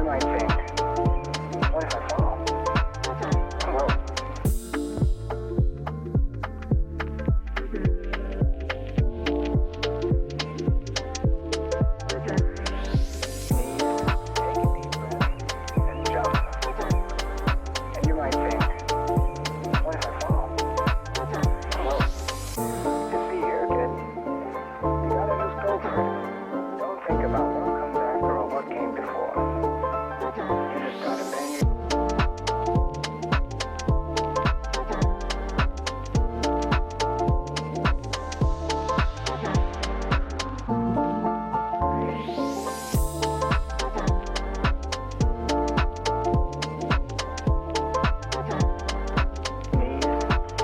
might think, what if I fall? Well, take a deep breath and jump. And you might think, what if I fall? Well, just be here, kid. You gotta just go for it. Don't think about what comes after or what came before. You just gotta bang your knees,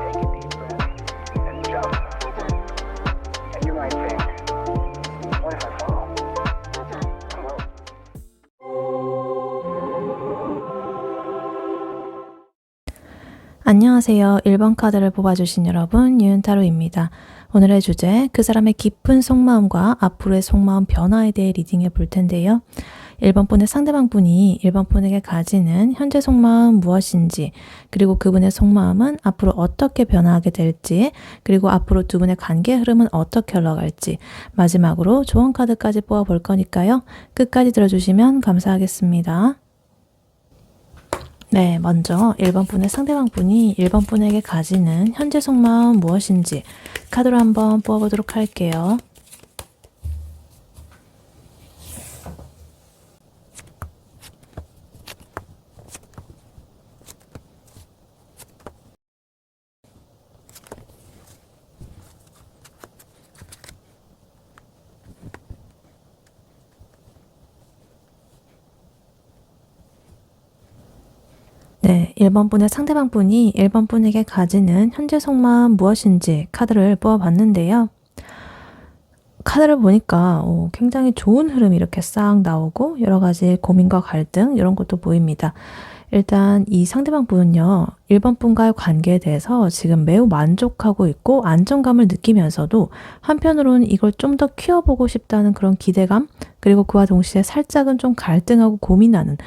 take a deep breath and jump. And you might think, what if I fall? Well, 안녕하세요. 1번 카드를 뽑아주신 여러분, 유은타로입니다. 오늘의 주제, 그 사람의 깊은 속마음과 앞으로의 속마음 변화에 대해 리딩해 볼 텐데요. 1번 분의 상대방 분이 1번 분에게 가지는 현재 속마음 무엇인지, 그리고 그분의 속마음은 앞으로 어떻게 변화하게 될지, 그리고 앞으로 두 분의 관계 흐름은 어떻게 흘러갈지, 마지막으로 조언 카드까지 뽑아 볼 거니까요. 끝까지 들어주시면 감사하겠습니다. 네, 먼저 1번 분의 상대방 분이 1번 분에게 가지는 현재 속마음 무엇인지 카드로 한번 뽑아보도록 할게요. 네, 1번 분의 상대방 분이 1번 분에게 가지는 현재 속마음 무엇인지 카드를 뽑아봤는데요. 카드를 보니까 굉장히 좋은 흐름이 이렇게 싹 나오고 여러 가지 고민과 갈등 이런 것도 보입니다. 일단 이 상대방 분은요, 1번 분과의 관계에 대해서 지금 매우 만족하고 있고 안정감을 느끼면서도 한편으로는 이걸 좀 더 키워보고 싶다는 그런 기대감, 그리고 그와 동시에 살짝은 좀 갈등하고 고민하는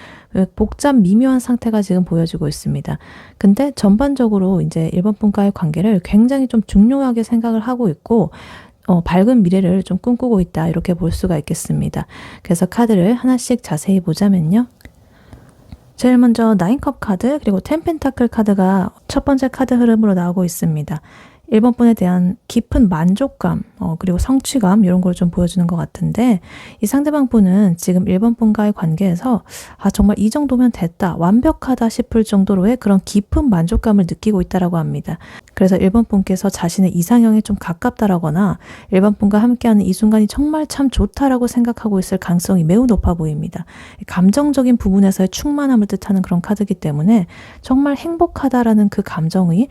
복잡 미묘한 상태가 지금 보여지고 있습니다. 근데 전반적으로 이제 1번 분과의 관계를 굉장히 좀 중요하게 생각을 하고 있고 밝은 미래를 좀 꿈꾸고 있다, 이렇게 볼 수가 있겠습니다. 그래서 카드를 하나씩 자세히 보자면요. 제일 먼저 9컵 카드, 그리고 10 펜타클 카드가 첫 번째 카드 흐름으로 나오고 있습니다. 1번 분에 대한 깊은 만족감, 그리고 성취감 이런 걸 좀 보여주는 것 같은데, 이 상대방 분은 지금 1번 분과의 관계에서 정말 이 정도면 됐다, 완벽하다 싶을 정도로의 그런 깊은 만족감을 느끼고 있다라고 합니다. 그래서 1번 분께서 자신의 이상형에 좀 가깝다라거나 1번 분과 함께하는 이 순간이 정말 참 좋다라고 생각하고 있을 가능성이 매우 높아 보입니다. 감정적인 부분에서의 충만함을 뜻하는 그런 카드이기 때문에 정말 행복하다라는 그 감정이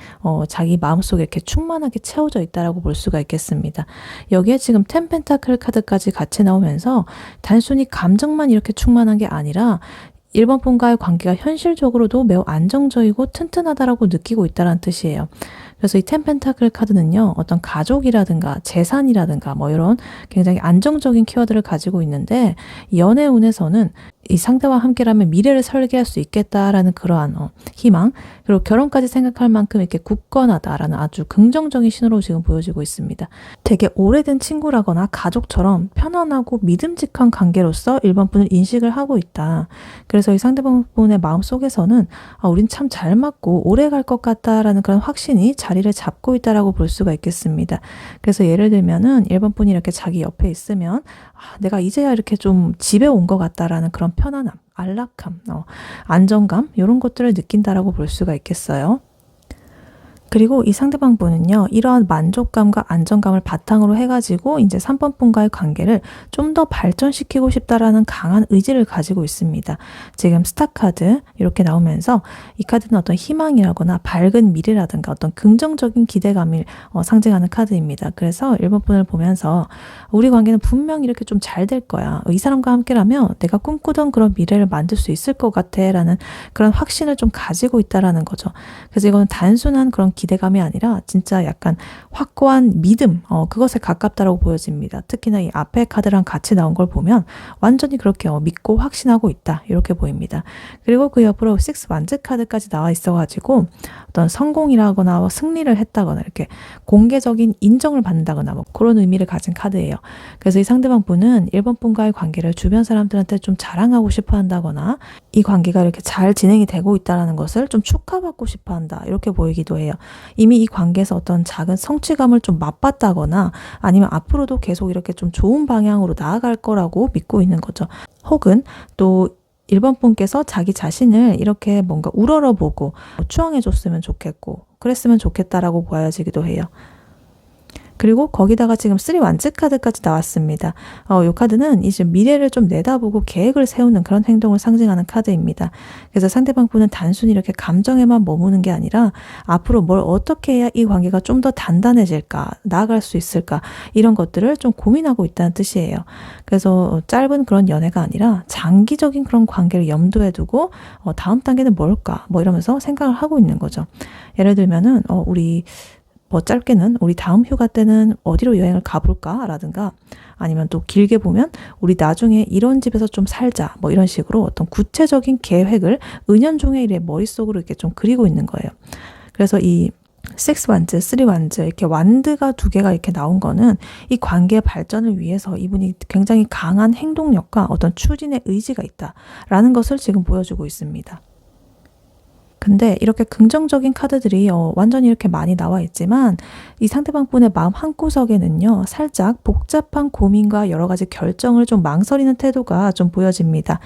자기 마음속에 이렇게 충만하게 채워져 있다라고 볼 수가 있겠습니다. 여기에 지금 10 펜타클 카드까지 같이 나오면서 단순히 감정만 이렇게 충만한 게 아니라 1번 분과의 관계가 현실적으로도 매우 안정적이고 튼튼하다라고 느끼고 있다는 뜻이에요. 그래서 이 10 펜타클 카드는요, 어떤 가족이라든가 재산이라든가 뭐 이런 굉장히 안정적인 키워드를 가지고 있는데, 연애 운에서는 이 상대와 함께라면 미래를 설계할 수 있겠다라는 그러한 희망, 그리고 결혼까지 생각할 만큼 이렇게 굳건하다라는 아주 긍정적인 신호로 지금 보여지고 있습니다. 되게 오래된 친구라거나 가족처럼 편안하고 믿음직한 관계로서 1번 분을 인식을 하고 있다. 그래서 이 상대방분의 마음속에서는 우린 참 잘 맞고 오래 갈 것 같다라는 그런 확신이 자리를 잡고 있다라고 볼 수가 있겠습니다. 그래서 예를 들면은 1번 분이 이렇게 자기 옆에 있으면 내가 이제야 이렇게 좀 집에 온 것 같다라는 그런 편안함, 안락함, 안정감 이런 것들을 느낀다라고 볼 수가 있겠어요. 그리고 이 상대방 분은요, 이러한 만족감과 안정감을 바탕으로 해가지고 이제 3번 분과의 관계를 좀 더 발전시키고 싶다라는 강한 의지를 가지고 있습니다. 지금 스타 카드 이렇게 나오면서 이 카드는 어떤 희망이라거나 밝은 미래라든가 어떤 긍정적인 기대감을 상징하는 카드입니다. 그래서 1번 분을 보면서 우리 관계는 분명히 이렇게 좀 잘 될 거야. 이 사람과 함께라면 내가 꿈꾸던 그런 미래를 만들 수 있을 것 같아 라는 그런 확신을 좀 가지고 있다라는 거죠. 그래서 이거는 단순한 그런 기대감이 아니라 진짜 약간 확고한 믿음, 그것에 가깝다라고 보여집니다. 특히나 이 앞에 카드랑 같이 나온 걸 보면 완전히 그렇게 믿고 확신하고 있다 이렇게 보입니다. 그리고 그 옆으로 6 완즈 카드까지 나와 있어가지고 어떤 성공이라거나 승리를 했다거나 이렇게 공개적인 인정을 받는다거나 뭐 그런 의미를 가진 카드예요. 그래서 이 상대방 분은 1번 분과의 관계를 주변 사람들한테 좀 자랑하고 싶어 한다거나 이 관계가 이렇게 잘 진행이 되고 있다는 것을 좀 축하받고 싶어 한다 이렇게 보이기도 해요. 이미 이 관계에서 어떤 작은 성취감을 좀 맛봤다거나 아니면 앞으로도 계속 이렇게 좀 좋은 방향으로 나아갈 거라고 믿고 있는 거죠. 혹은 또 1번 분께서 자기 자신을 이렇게 뭔가 우러러보고 추앙해 줬으면 좋겠고 그랬으면 좋겠다라고 보여지기도 해요. 그리고 거기다가 지금 3 완즈 카드까지 나왔습니다. 이 카드는 이제 미래를 좀 내다보고 계획을 세우는 그런 행동을 상징하는 카드입니다. 그래서 상대방 분은 단순히 이렇게 감정에만 머무는 게 아니라 앞으로 뭘 어떻게 해야 이 관계가 좀 더 단단해질까, 나아갈 수 있을까 이런 것들을 좀 고민하고 있다는 뜻이에요. 그래서 짧은 그런 연애가 아니라 장기적인 그런 관계를 염두에 두고 다음 단계는 뭘까 뭐 이러면서 생각을 하고 있는 거죠. 예를 들면은 우리 뭐 짧게는 우리 다음 휴가 때는 어디로 여행을 가볼까? 라든가 아니면 또 길게 보면 우리 나중에 이런 집에서 좀 살자 뭐 이런 식으로 어떤 구체적인 계획을 은연중에 이래 머릿속으로 이렇게 좀 그리고 있는 거예요. 그래서 이 6 완즈, 3 완즈 이렇게 완드가 2개가 이렇게 나온 거는 이 관계 발전을 위해서 이분이 굉장히 강한 행동력과 어떤 추진의 의지가 있다라는 것을 지금 보여주고 있습니다. 근데 이렇게 긍정적인 카드들이 완전히 이렇게 많이 나와 있지만 이 상대방 분의 마음 한구석에는요 살짝 복잡한 고민과 여러 가지 결정을 좀 망설이는 태도가 좀 보여집니다.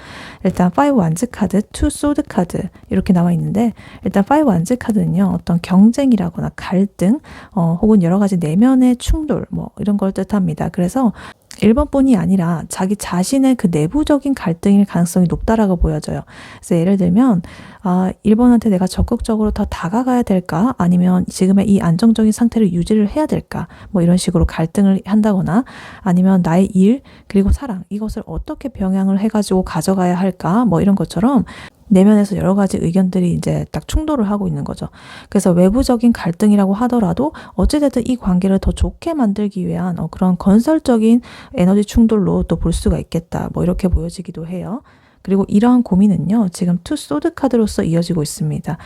일단 5 완즈 카드, 2 소드 카드 이렇게 나와 있는데 일단 5 완즈 카드는요 어떤 경쟁이라거나 갈등 혹은 여러 가지 내면의 충돌 뭐 이런 걸 뜻합니다. 그래서 1번 분이 아니라 자기 자신의 그 내부적인 갈등일 가능성이 높다라고 보여져요. 그래서 예를 들면 1번한테 내가 적극적으로 더 다가가야 될까? 아니면 지금의 이 안정적인 상태를 유지를 해야 될까? 뭐 이런 식으로 갈등을 한다거나 아니면 나의 일 그리고 사랑 이것을 어떻게 병행을 해가지고 가져가야 할까? 뭐 이런 것처럼 내면에서 여러 가지 의견들이 이제 딱 충돌을 하고 있는 거죠. 그래서 외부적인 갈등이라고 하더라도 어찌됐든 이 관계를 더 좋게 만들기 위한 그런 건설적인 에너지 충돌로 또 볼 수가 있겠다. 뭐 이렇게 보여지기도 해요. 그리고 이러한 고민은요, 지금 2 소드 카드로서 이어지고 있습니다.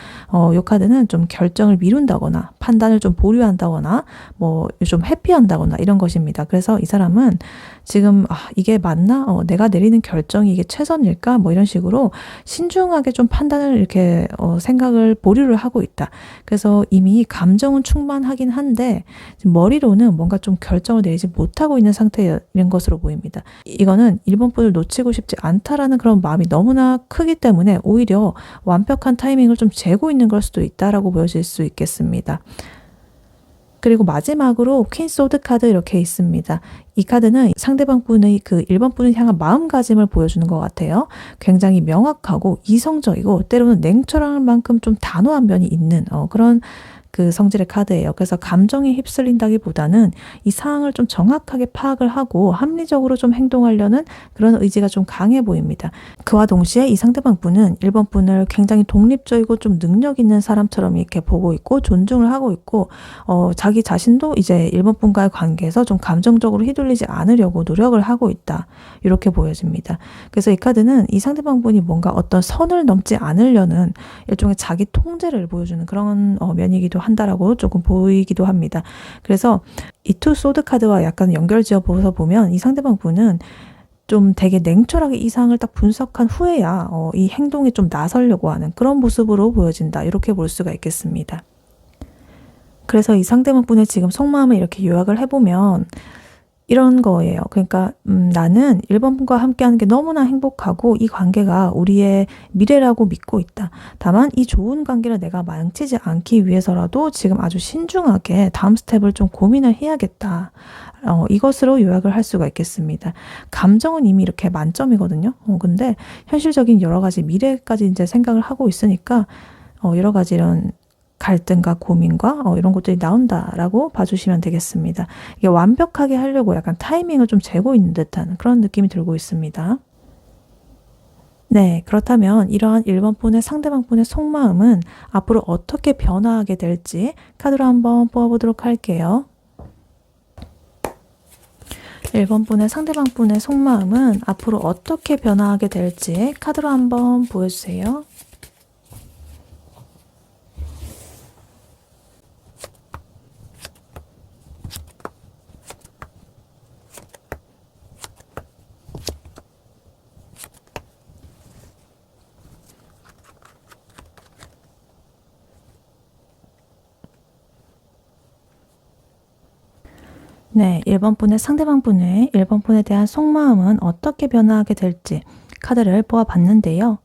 이 카드는 좀 결정을 미룬다거나, 판단을 좀 보류한다거나, 뭐 좀 회피한다거나 이런 것입니다. 그래서 이 사람은 지금 이게 맞나? 내가 내리는 결정이 이게 최선일까? 뭐 이런 식으로 신중하게 좀 판단을 이렇게 생각을 보류를 하고 있다. 그래서 이미 감정은 충만하긴 한데 머리로는 뭔가 좀 결정을 내리지 못하고 있는 상태인 것으로 보입니다. 이거는 1번 분을 놓치고 싶지 않다라는 그런 마음이 너무나 크기 때문에 오히려 완벽한 타이밍을 좀 재고 있는 걸 수도 있다라고 보여질 수 있겠습니다. 그리고 마지막으로 퀸 소드 카드 이렇게 있습니다. 이 카드는 상대방 분의 그 1번 분을 향한 마음가짐을 보여주는 것 같아요. 굉장히 명확하고 이성적이고 때로는 냉철할 만큼 좀 단호한 면이 있는 그런 그 성질의 카드예요. 그래서 감정에 휩쓸린다기보다는 이 상황을 좀 정확하게 파악을 하고 합리적으로 좀 행동하려는 그런 의지가 좀 강해 보입니다. 그와 동시에 이 상대방 분은 1번 분을 굉장히 독립적이고 좀 능력 있는 사람처럼 이렇게 보고 있고 존중을 하고 있고 자기 자신도 이제 1번 분과의 관계에서 좀 감정적으로 휘둘리지 않으려고 노력을 하고 있다. 이렇게 보여집니다. 그래서 이 카드는 이 상대방 분이 뭔가 어떤 선을 넘지 않으려는 일종의 자기 통제를 보여주는 그런 면이기도 한다라고 조금 보이기도 합니다. 그래서 이 2 소드 카드와 약간 연결지어 보면 이 상대방 분은 좀 되게 냉철하게 이 상황을 딱 분석한 후에야 이 행동에 좀 나서려고 하는 그런 모습으로 보여진다. 이렇게 볼 수가 있겠습니다. 그래서 이 상대방 분의 지금 속마음을 이렇게 요약을 해보면 이런 거예요. 그러니까 나는 1번 분과 함께하는 게 너무나 행복하고 이 관계가 우리의 미래라고 믿고 있다. 다만 이 좋은 관계를 내가 망치지 않기 위해서라도 지금 아주 신중하게 다음 스텝을 좀 고민을 해야겠다. 이것으로 요약을 할 수가 있겠습니다. 감정은 이미 이렇게 만점이거든요. 근데 현실적인 여러 가지 미래까지 이제 생각을 하고 있으니까 여러 가지 이런 갈등과 고민과 이런 것들이 나온다라고 봐주시면 되겠습니다. 이게 완벽하게 하려고 약간 타이밍을 좀 재고 있는 듯한 그런 느낌이 들고 있습니다. 네, 그렇다면 이러한 1번 분의 상대방 분의 속마음은 앞으로 어떻게 변화하게 될지 카드로 한번 뽑아보도록 할게요. 1번 분의 상대방 분의 속마음은 앞으로 어떻게 변화하게 될지 카드로 한번 보여주세요. 네, 1번 분의 상대방 분의 1번 분에 대한 속마음은 어떻게 변화하게 될지 카드를 뽑아봤는데요.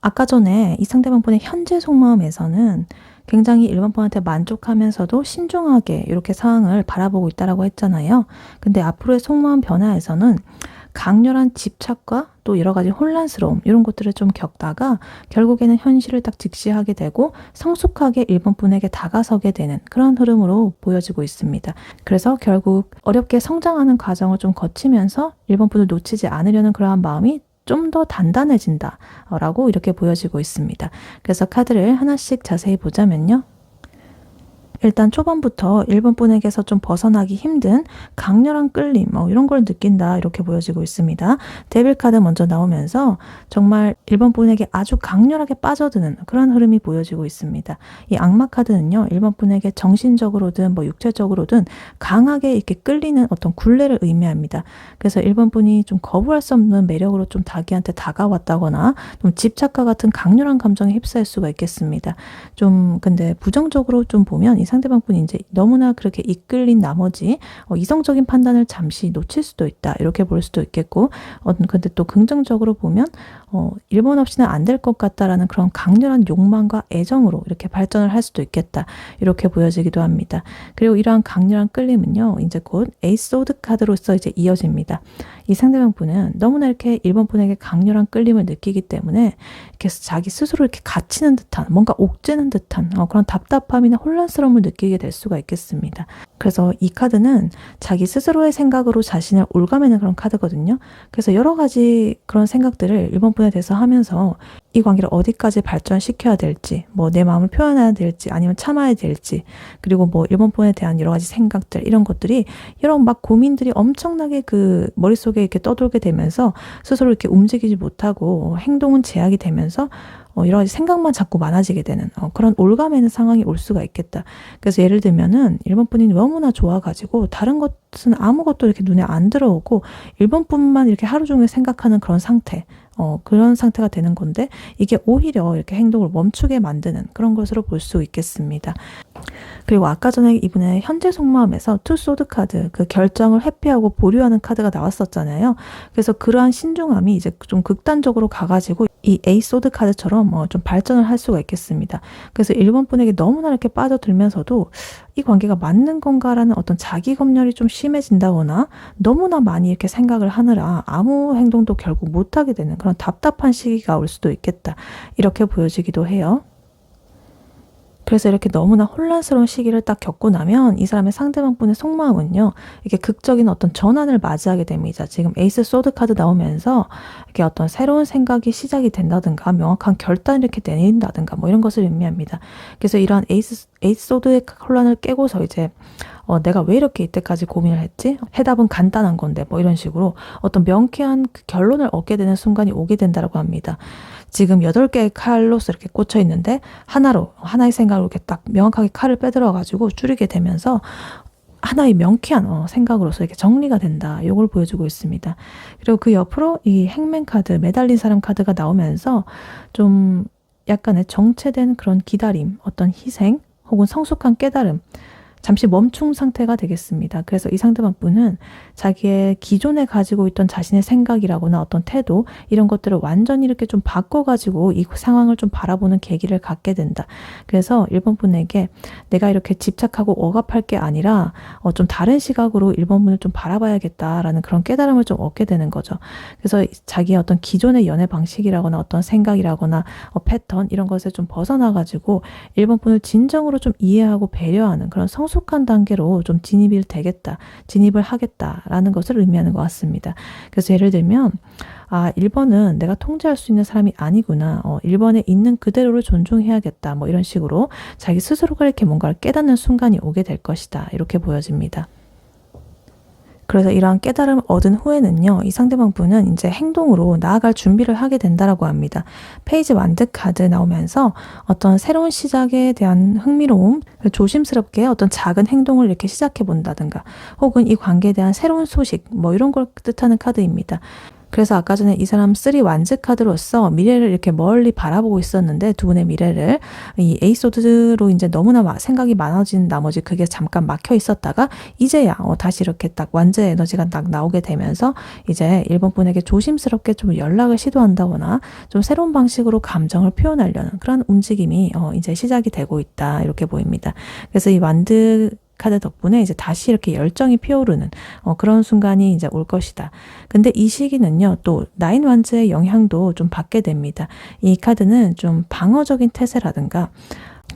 아까 전에 이 상대방 분의 현재 속마음에서는 굉장히 1번 분한테 만족하면서도 신중하게 이렇게 상황을 바라보고 있다라고 했잖아요. 근데 앞으로의 속마음 변화에서는 강렬한 집착과 또 여러 가지 혼란스러움 이런 것들을 좀 겪다가 결국에는 현실을 딱 직시하게 되고 성숙하게 1번 분에게 다가서게 되는 그런 흐름으로 보여지고 있습니다. 그래서 결국 어렵게 성장하는 과정을 좀 거치면서 1번 분을 놓치지 않으려는 그러한 마음이 좀 더 단단해진다 라고 이렇게 보여지고 있습니다. 그래서 카드를 하나씩 자세히 보자면요. 일단 초반부터 1번 분에게서 좀 벗어나기 힘든 강렬한 끌림 이런 걸 느낀다 이렇게 보여지고 있습니다. 데빌 카드 먼저 나오면서 정말 1번 분에게 아주 강렬하게 빠져드는 그런 흐름이 보여지고 있습니다. 이 악마 카드는요. 1번 분에게 정신적으로든 육체적으로든 강하게 이렇게 끌리는 어떤 굴레를 의미합니다. 그래서 1번 분이 좀 거부할 수 없는 매력으로 좀 자기한테 다가왔다거나 좀 집착과 같은 강렬한 감정에 휩싸일 수가 있겠습니다. 좀 근데 부정적으로 좀 보면 이 상대방 분이 이제 너무나 그렇게 이끌린 나머지 이성적인 판단을 잠시 놓칠 수도 있다 이렇게 볼 수도 있겠고 근데 또 긍정적으로 보면 1번 없이는 안 될 것 같다라는 그런 강렬한 욕망과 애정으로 이렇게 발전을 할 수도 있겠다 이렇게 보여지기도 합니다. 그리고 이러한 강렬한 끌림은요 이제 곧 에이스 소드 카드로서 이제 이어집니다. 이 상대방 분은 너무나 이렇게 1번 분에게 강렬한 끌림을 느끼기 때문에 이렇게 자기 스스로 이렇게 갇히는 듯한 뭔가 옥죄는 듯한 그런 답답함이나 혼란스러움을 느끼게 될 수가 있겠습니다. 그래서 이 카드는 자기 스스로의 생각으로 자신을 올가매는 그런 카드거든요. 그래서 여러 가지 그런 생각들을 1번 분에 대해서 하면서 이 관계를 어디까지 발전시켜야 될지, 내 마음을 표현해야 될지, 아니면 참아야 될지, 그리고 1번 분에 대한 여러 가지 생각들, 이런 것들이, 이런 막 고민들이 엄청나게 그 머릿속에 이렇게 떠돌게 되면서 스스로 이렇게 움직이지 못하고 행동은 제약이 되면서 여러 가지 생각만 자꾸 많아지게 되는 그런 올가매는 상황이 올 수가 있겠다. 그래서 예를 들면은 1번 분이 너무나 좋아가지고 다른 것은 아무것도 이렇게 눈에 안 들어오고 1번 분만 이렇게 하루 종일 생각하는 그런 상태. 그런 상태가 되는 건데 이게 오히려 이렇게 행동을 멈추게 만드는 그런 것으로 볼 수 있겠습니다. 그리고 아까 전에 이분의 현재 속마음에서 투 소드 카드 그 결정을 회피하고 보류하는 카드가 나왔었잖아요. 그래서 그러한 신중함이 이제 좀 극단적으로 가가지고 이 에이스 소드 카드처럼 좀 발전을 할 수가 있겠습니다. 그래서 1번 분에게 너무나 이렇게 빠져들면서도 이 관계가 맞는 건가라는 어떤 자기 검열이 좀 심해진다거나 너무나 많이 이렇게 생각을 하느라 아무 행동도 결국 못하게 되는 그런 답답한 시기가 올 수도 있겠다. 이렇게 보여지기도 해요. 그래서 이렇게 너무나 혼란스러운 시기를 딱 겪고 나면 이 사람의 상대방 분의 속마음은요. 이렇게 극적인 어떤 전환을 맞이하게 됩니다. 지금 에이스 소드 카드 나오면서 이렇게 어떤 새로운 생각이 시작이 된다든가 명확한 결단을 이렇게 내린다든가 이런 것을 의미합니다. 그래서 이러한 에이스 소드의 혼란을 깨고서 이제 내가 왜 이렇게 이때까지 고민을 했지? 해답은 간단한 건데 이런 식으로 어떤 명쾌한 그 결론을 얻게 되는 순간이 오게 된다고 합니다. 지금 8개의 칼로서 이렇게 꽂혀 있는데 하나의 생각으로 이렇게 딱 명확하게 칼을 빼들어가지고 줄이게 되면서 하나의 명쾌한 생각으로서 이렇게 정리가 된다. 이걸 보여주고 있습니다. 그리고 그 옆으로 이 행맨 카드, 매달린 사람 카드가 나오면서 좀 약간의 정체된 그런 기다림, 어떤 희생 혹은 성숙한 깨달음 잠시 멈춤 상태가 되겠습니다. 그래서 이 상대방 분은 자기의 기존에 가지고 있던 자신의 생각이라거나 어떤 태도 이런 것들을 완전히 이렇게 좀 바꿔가지고 이 상황을 좀 바라보는 계기를 갖게 된다. 그래서 1번 분에게 내가 이렇게 집착하고 억압할 게 아니라 좀 다른 시각으로 1번 분을 좀 바라봐야겠다라는 그런 깨달음을 좀 얻게 되는 거죠. 그래서 자기의 어떤 기존의 연애 방식이라거나 어떤 생각이라거나 패턴 이런 것에 좀 벗어나가지고 1번 분을 진정으로 좀 이해하고 배려하는 그런 성숙한 단계로 좀 진입이 되겠다, 진입을 하겠다라는 것을 의미하는 것 같습니다. 그래서 예를 들면 1번은 내가 통제할 수 있는 사람이 아니구나. 1번에 있는 그대로를 존중해야겠다. 뭐 이런 식으로 자기 스스로가 이렇게 뭔가를 깨닫는 순간이 오게 될 것이다. 이렇게 보여집니다. 그래서 이러한 깨달음을 얻은 후에는요, 이 상대방 분은 이제 행동으로 나아갈 준비를 하게 된다라고 합니다. 페이지 완드 카드 나오면서 어떤 새로운 시작에 대한 흥미로움, 조심스럽게 어떤 작은 행동을 이렇게 시작해 본다든가, 혹은 이 관계에 대한 새로운 소식, 뭐 이런 걸 뜻하는 카드입니다. 그래서 아까 전에 이 사람 3 완즈 카드로서 미래를 이렇게 멀리 바라보고 있었는데, 두 분의 미래를 이 에이소드로 이제 너무나 생각이 많아진 나머지 그게 잠깐 막혀 있었다가 이제야 다시 이렇게 딱 완즈 에너지가 딱 나오게 되면서 이제 1번 분에게 조심스럽게 좀 연락을 시도한다거나 좀 새로운 방식으로 감정을 표현하려는 그런 움직임이 이제 시작이 되고 있다, 이렇게 보입니다. 그래서 이 완드 카드 덕분에 이제 다시 이렇게 열정이 피어오르는 그런 순간이 이제 올 것이다. 근데 이 시기는요, 또 9 완즈의 영향도 좀 받게 됩니다. 이 카드는 좀 방어적인 태세라든가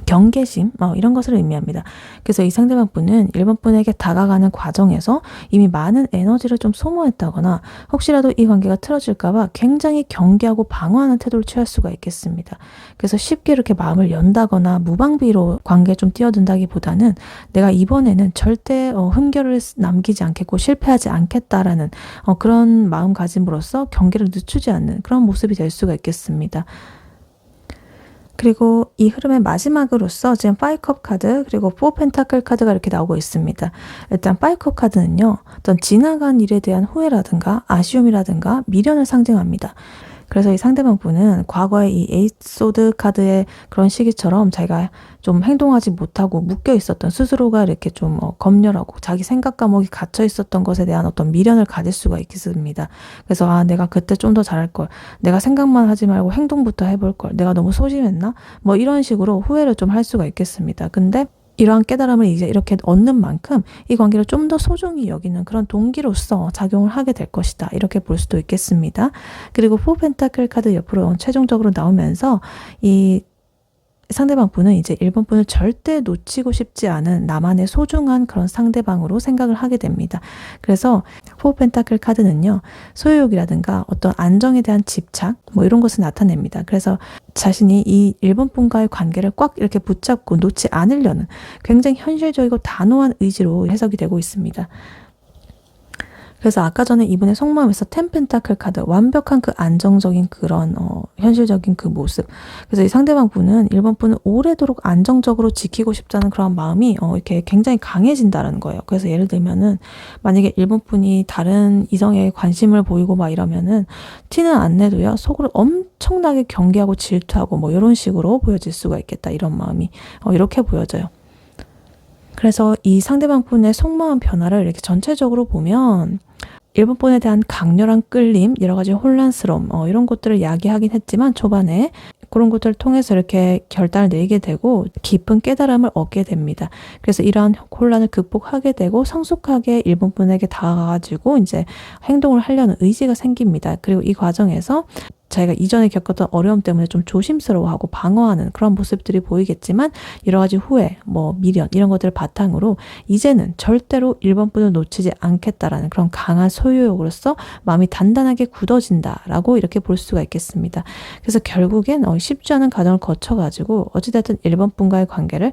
경계심 이런 것을 의미합니다. 그래서 이 상대방 분은 1번 분에게 다가가는 과정에서 이미 많은 에너지를 좀 소모했다거나 혹시라도 이 관계가 틀어질까봐 굉장히 경계하고 방어하는 태도를 취할 수가 있겠습니다. 그래서 쉽게 이렇게 마음을 연다거나 무방비로 관계에 좀 뛰어든다기보다는 내가 이번에는 절대 흠결을 남기지 않겠고 실패하지 않겠다라는 그런 마음가짐으로써 경계를 늦추지 않는 그런 모습이 될 수가 있겠습니다. 그리고 이 흐름의 마지막으로서 지금 5컵 카드 그리고 4 펜타클 카드가 이렇게 나오고 있습니다. 일단 5컵 카드는요, 어떤 지나간 일에 대한 후회라든가 아쉬움이라든가 미련을 상징합니다. 그래서 이 상대방 분은 과거에 이 에이소드 카드의 그런 시기처럼 자기가 좀 행동하지 못하고 묶여 있었던, 스스로가 이렇게 좀 검열하고 자기 생각 감옥이 갇혀 있었던 것에 대한 어떤 미련을 가질 수가 있습니다. 그래서 내가 그때 좀 더 잘할 걸, 내가 생각만 하지 말고 행동부터 해볼 걸, 내가 너무 소심했나? 뭐 이런 식으로 후회를 좀 할 수가 있겠습니다. 근데 이러한 깨달음을 이제 이렇게 얻는 만큼 이 관계를 좀 더 소중히 여기는 그런 동기로서 작용을 하게 될 것이다, 이렇게 볼 수도 있겠습니다. 그리고 4 펜타클 카드 옆으로 최종적으로 나오면서 이 상대방 분은 이제 1번 분을 절대 놓치고 싶지 않은 나만의 소중한 그런 상대방으로 생각을 하게 됩니다. 그래서 4 펜타클 카드는요, 소유욕이라든가 어떤 안정에 대한 집착 뭐 이런 것을 나타냅니다. 그래서 자신이 이 1번 분과의 관계를 꽉 이렇게 붙잡고 놓지 않으려는 굉장히 현실적이고 단호한 의지로 해석이 되고 있습니다. 그래서 아까 전에 이분의 속마음에서 10 펜타클 카드, 완벽한 그 안정적인 그런 현실적인 그 모습. 그래서 이 상대방 분은 1번 분은 오래도록 안정적으로 지키고 싶다는 그런 마음이 이렇게 굉장히 강해진다는 거예요. 그래서 예를 들면은 만약에 1번 분이 다른 이성에 관심을 보이고 막 이러면은 티는 안 내도요, 속으로 엄청나게 경계하고 질투하고 뭐 이런 식으로 보여질 수가 있겠다, 이런 마음이 이렇게 보여져요. 그래서 이 상대방 분의 속마음 변화를 이렇게 전체적으로 보면 1번 분에 대한 강렬한 끌림, 여러 가지 혼란스러움 이런 것들을 야기하긴 했지만 초반에 그런 것들을 통해서 이렇게 결단을 내리게 되고 깊은 깨달음을 얻게 됩니다. 그래서 이러한 혼란을 극복하게 되고 성숙하게 1번 분에게 다가가가지고 이제 행동을 하려는 의지가 생깁니다. 그리고 이 과정에서 자기가 이전에 겪었던 어려움 때문에 좀 조심스러워하고 방어하는 그런 모습들이 보이겠지만 여러 가지 후회, 뭐 미련 이런 것들을 바탕으로 이제는 절대로 1번 분을 놓치지 않겠다라는 그런 강한 소유욕으로서 마음이 단단하게 굳어진다라고 이렇게 볼 수가 있겠습니다. 그래서 결국엔 쉽지 않은 과정을 거쳐가지고 어찌됐든 1번 분과의 관계를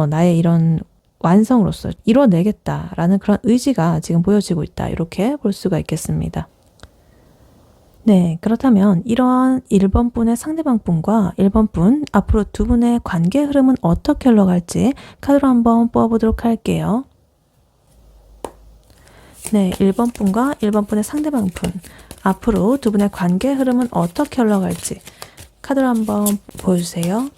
나의 이런 완성으로서 이뤄내겠다라는 그런 의지가 지금 보여지고 있다, 이렇게 볼 수가 있겠습니다. 네, 그렇다면 이러한 1번 분의 상대방 분과 1번 분, 앞으로 두 분의 관계 흐름은 어떻게 흘러갈지 카드로 한번 뽑아보도록 할게요. 네, 1번 분과 1번 분의 상대방 분, 앞으로 두 분의 관계 흐름은 어떻게 흘러갈지 카드로 한번 보여주세요.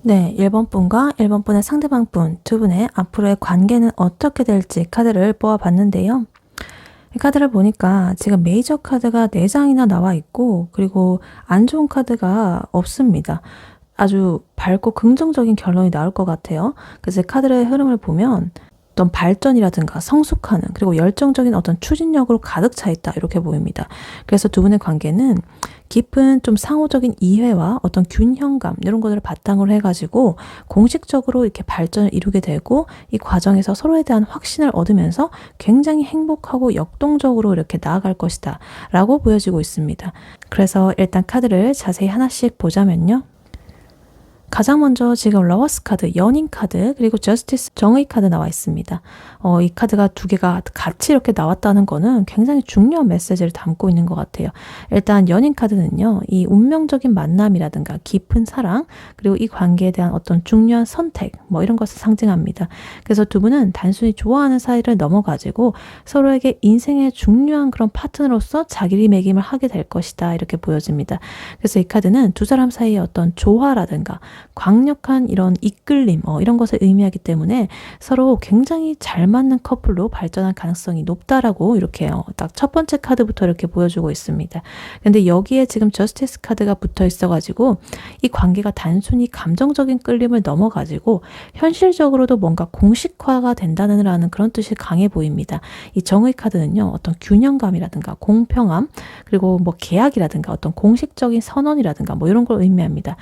네, 1번 분과 1번 분의 상대방 분, 두 분의 앞으로의 관계는 어떻게 될지 카드를 뽑아봤는데요. 이 카드를 보니까 지금 메이저 카드가 4장이나 나와 있고, 그리고 안 좋은 카드가 없습니다. 아주 밝고 긍정적인 결론이 나올 것 같아요. 그래서 카드의 흐름을 보면 어떤 발전이라든가 성숙하는, 그리고 열정적인 어떤 추진력으로 가득 차 있다, 이렇게 보입니다. 그래서 두 분의 관계는 깊은 좀 상호적인 이해와 어떤 균형감, 이런 것들을 바탕으로 해가지고 공식적으로 이렇게 발전을 이루게 되고, 이 과정에서 서로에 대한 확신을 얻으면서 굉장히 행복하고 역동적으로 이렇게 나아갈 것이다 라고 보여지고 있습니다. 그래서 일단 카드를 자세히 하나씩 보자면요, 가장 먼저 지금 러버스 카드, 연인 카드, 그리고 저스티스, 정의 카드 나와 있습니다. 이 카드가 두 개가 같이 이렇게 나왔다는 거는 굉장히 중요한 메시지를 담고 있는 것 같아요. 일단 연인 카드는요, 이 운명적인 만남이라든가 깊은 사랑, 그리고 이 관계에 대한 어떤 중요한 선택, 뭐 이런 것을 상징합니다. 그래서 두 분은 단순히 좋아하는 사이를 넘어가지고 서로에게 인생의 중요한 그런 파트너로서 자기리매김을 하게 될 것이다, 이렇게 보여집니다. 그래서 이 카드는 두 사람 사이의 어떤 조화라든가 강력한 이런 이끌림, 이런 것을 의미하기 때문에 서로 굉장히 잘 맞는 커플로 발전할 가능성이 높다라고 이렇게 딱 첫 번째 카드부터 이렇게 보여주고 있습니다. 근데 여기에 지금 저스티스 카드가 붙어 있어가지고 이 관계가 단순히 감정적인 끌림을 넘어가지고 현실적으로도 뭔가 공식화가 된다는 그런 뜻이 강해 보입니다. 이 정의 카드는요, 어떤 균형감이라든가 공평함, 그리고 뭐 계약이라든가 어떤 공식적인 선언이라든가 뭐 이런 걸 의미합니다.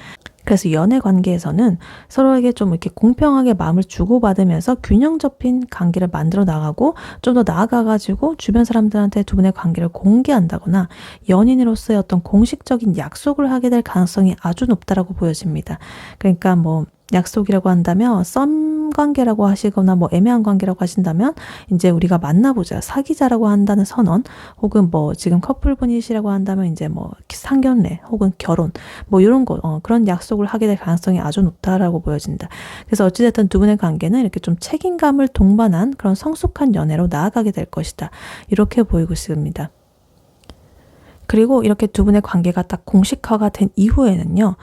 그래서 연애 관계에서는 서로에게 좀 이렇게 공평하게 마음을 주고받으면서 균형 잡힌 관계를 만들어 나가고, 좀 더 나아가가지고 주변 사람들한테 두 분의 관계를 공개한다거나 연인으로서의 어떤 공식적인 약속을 하게 될 가능성이 아주 높다라고 보여집니다. 그러니까 뭐 약속이라고 한다면 썸 관계라고 하시거나 뭐 애매한 관계라고 하신다면 이제 우리가 만나보자, 사귀자라고 한다는 선언, 혹은 뭐 지금 커플분이시라고 한다면 이제 뭐 상견례 혹은 결혼, 뭐 이런 거, 그런 약속을 하게 될 가능성이 아주 높다라고 보여진다. 그래서 어찌됐든 두 분의 관계는 이렇게 좀 책임감을 동반한 그런 성숙한 연애로 나아가게 될 것이다, 이렇게 보이고 있습니다. 그리고 이렇게 두 분의 관계가 딱 공식화가 된 이후에는요,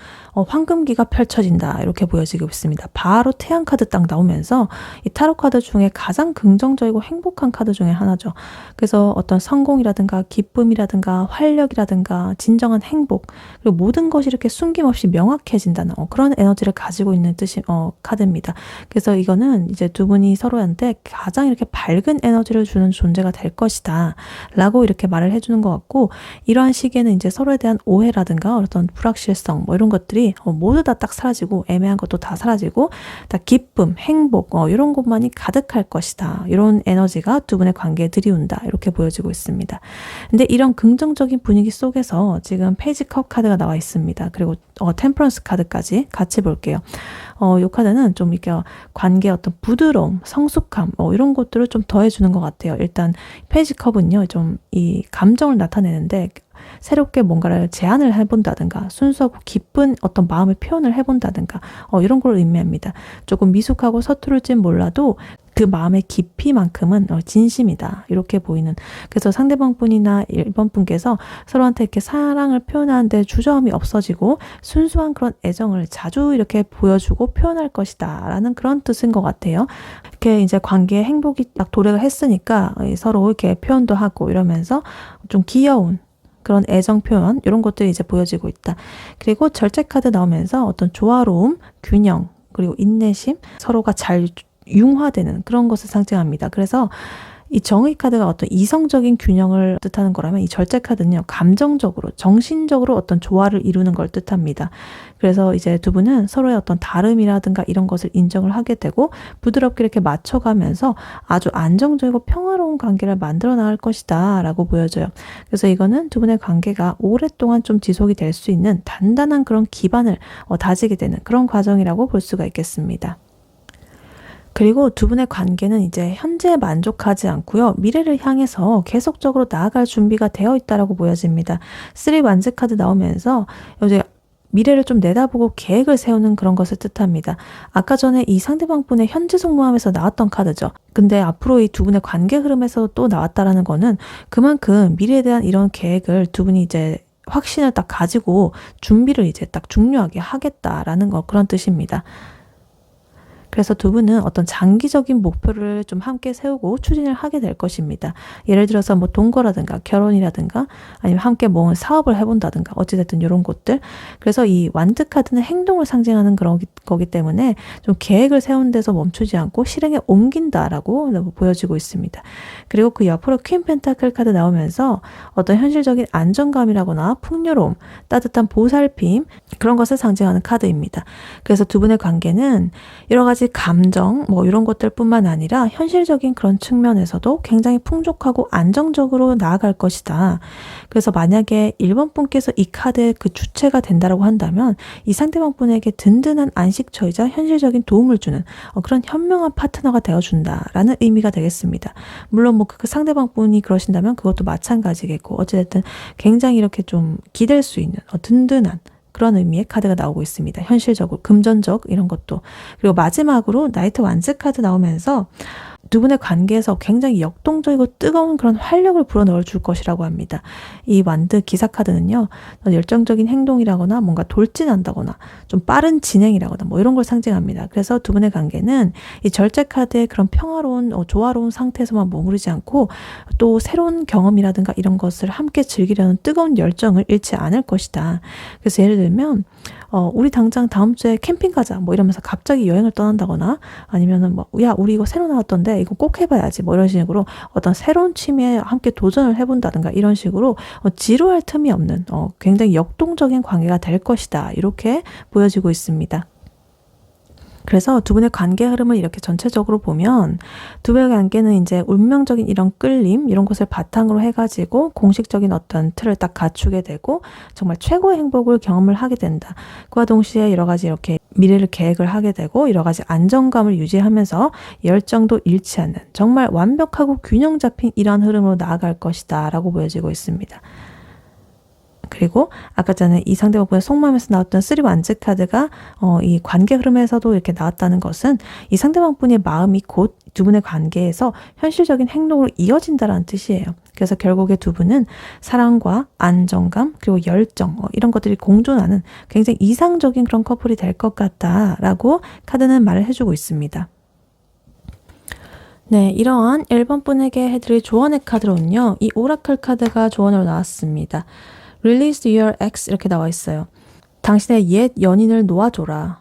황금기가 펼쳐진다, 이렇게 보여지고 있습니다. 바로 태양 카드 딱 나오면서 이 타로 카드 중에 가장 긍정적이고 행복한 카드 중에 하나죠. 그래서 어떤 성공이라든가 기쁨이라든가 활력이라든가 진정한 행복, 그리고 모든 것이 이렇게 숨김없이 명확해진다는 그런 에너지를 가지고 있는 뜻이 카드입니다. 그래서 이거는 이제 두 분이 서로한테 가장 이렇게 밝은 에너지를 주는 존재가 될 것이다 라고 이렇게 말을 해주는 것 같고, 이러한 시기에는 이제 서로에 대한 오해라든가 어떤 불확실성, 뭐 이런 것들이 모두 다 딱 사라지고, 애매한 것도 다 사라지고, 다 기쁨, 행복, 이런 것만이 가득할 것이다, 이런 에너지가 두 분의 관계에 들이온다, 이렇게 보여지고 있습니다. 근데 이런 긍정적인 분위기 속에서 지금 페이지 컵 카드가 나와 있습니다. 그리고 템퍼런스 카드까지 같이 볼게요. 이 카드는 좀 이렇게 관계의 어떤 부드러움, 성숙함, 이런 것들을 좀 더해주는 것 같아요. 일단 페이지 컵은요, 좀 이 감정을 나타내는데 새롭게 뭔가를 제안을 해본다든가 순수하고 기쁜 어떤 마음의 표현을 해본다든가 이런 걸 의미합니다. 조금 미숙하고 서투를진 몰라도 그 마음의 깊이만큼은 진심이다, 이렇게 보이는. 그래서 상대방 분이나 1번 분께서 서로한테 이렇게 사랑을 표현하는데 주저함이 없어지고 순수한 그런 애정을 자주 이렇게 보여주고 표현할 것이다 라는 그런 뜻인 것 같아요. 이렇게 이제 관계에 행복이 딱 도래가 했으니까 서로 이렇게 표현도 하고 이러면서 좀 귀여운 그런 애정 표현, 이런 것들이 이제 보여지고 있다. 그리고 절제 카드 나오면서 어떤 조화로움, 균형, 그리고 인내심, 서로가 잘 융화되는 그런 것을 상징합니다. 그래서 이 정의 카드가 어떤 이성적인 균형을 뜻하는 거라면, 이 절제 카드는요, 감정적으로, 정신적으로 어떤 조화를 이루는 걸 뜻합니다. 그래서 이제 두 분은 서로의 어떤 다름이라든가 이런 것을 인정을 하게 되고, 부드럽게 이렇게 맞춰가면서 아주 안정적이고 평화로운 관계를 만들어 나갈 것이다 라고 보여져요. 그래서 이거는 두 분의 관계가 오랫동안 좀 지속이 될 수 있는 단단한 그런 기반을 다지게 되는 그런 과정이라고 볼 수가 있겠습니다. 그리고 두 분의 관계는 이제 현재에 만족하지 않고요, 미래를 향해서 계속적으로 나아갈 준비가 되어 있다라고 보여집니다. 3 완즈 카드 나오면서 이제 미래를 좀 내다보고 계획을 세우는 그런 것을 뜻합니다. 아까 전에 이 상대방 분의 현재 속마음에서 나왔던 카드죠. 근데 앞으로 이 두 분의 관계 흐름에서 또 나왔다라는 거는 그만큼 미래에 대한 이런 계획을 두 분이 이제 확신을 딱 가지고 준비를 이제 딱 중요하게 하겠다라는 거, 그런 뜻입니다. 그래서 두 분은 어떤 장기적인 목표를 좀 함께 세우고 추진을 하게 될 것입니다. 예를 들어서 뭐 동거라든가 결혼이라든가 아니면 함께 뭐 사업을 해본다든가 어찌됐든 이런 것들. 그래서 이 완드 카드는 행동을 상징하는 그런 거기 때문에 좀 계획을 세운 데서 멈추지 않고 실행에 옮긴다라고 보여지고 있습니다. 그리고 그 옆으로 퀸 펜타클 카드 나오면서 어떤 현실적인 안정감이라거나 풍요로움, 따뜻한 보살핌 그런 것을 상징하는 카드입니다. 그래서 두 분의 관계는 여러 가지 감정 뭐 이런 것들 뿐만 아니라 현실적인 그런 측면에서도 굉장히 풍족하고 안정적으로 나아갈 것이다. 그래서 만약에 1번 분께서 이 카드의 그 주체가 된다라고 한다면 이 상대방 분에게 든든한 안식처이자 현실적인 도움을 주는 그런 현명한 파트너가 되어준다라는 의미가 되겠습니다. 물론 뭐 그 상대방 분이 그러신다면 그것도 마찬가지겠고 어찌됐든 굉장히 이렇게 좀 기댈 수 있는 든든한 그런 의미의 카드가 나오고 있습니다. 현실적으로, 금전적 이런 것도. 그리고 마지막으로 나이트 완즈 카드 나오면서 두 분의 관계에서 굉장히 역동적이고 뜨거운 그런 활력을 불어넣어 줄 것이라고 합니다. 이 완드 기사 카드는요, 열정적인 행동이라거나 뭔가 돌진한다거나 좀 빠른 진행이라거나 뭐 이런 걸 상징합니다. 그래서 두 분의 관계는 이 절제 카드의 그런 평화로운, 조화로운 상태에서만 머무르지 않고 또 새로운 경험이라든가 이런 것을 함께 즐기려는 뜨거운 열정을 잃지 않을 것이다. 그래서 예를 들면 우리 당장 다음 주에 캠핑 가자 뭐 이러면서 갑자기 여행을 떠난다거나 아니면은 뭐 야 우리 이거 새로 나왔던데 이거 꼭 해봐야지 뭐 이런 식으로 어떤 새로운 취미에 함께 도전을 해본다든가 이런 식으로 지루할 틈이 없는 굉장히 역동적인 관계가 될 것이다 이렇게 보여지고 있습니다. 그래서 두 분의 관계 흐름을 이렇게 전체적으로 보면 두 분의 관계는 이제 운명적인 이런 끌림 이런 것을 바탕으로 해가지고 공식적인 어떤 틀을 딱 갖추게 되고 정말 최고의 행복을 경험을 하게 된다. 그와 동시에 여러 가지 이렇게 미래를 계획을 하게 되고 여러 가지 안정감을 유지하면서 열정도 잃지 않는 정말 완벽하고 균형 잡힌 이러한 흐름으로 나아갈 것이다 라고 보여지고 있습니다. 그리고 아까 전에 이 상대방분의 속마음에서 나왔던 3 완즈 카드가 이 관계 흐름에서도 이렇게 나왔다는 것은 이 상대방분의 마음이 곧 두 분의 관계에서 현실적인 행동으로 이어진다라는 뜻이에요. 그래서 결국에 두 분은 사랑과 안정감 그리고 열정 이런 것들이 공존하는 굉장히 이상적인 그런 커플이 될 것 같다라고 카드는 말을 해주고 있습니다. 네, 이러한 1번 분에게 해드릴 조언의 카드로는요. 이 오라클 카드가 조언으로 나왔습니다. Release your ex 이렇게 나와 있어요. 당신의 옛 연인을 놓아줘라.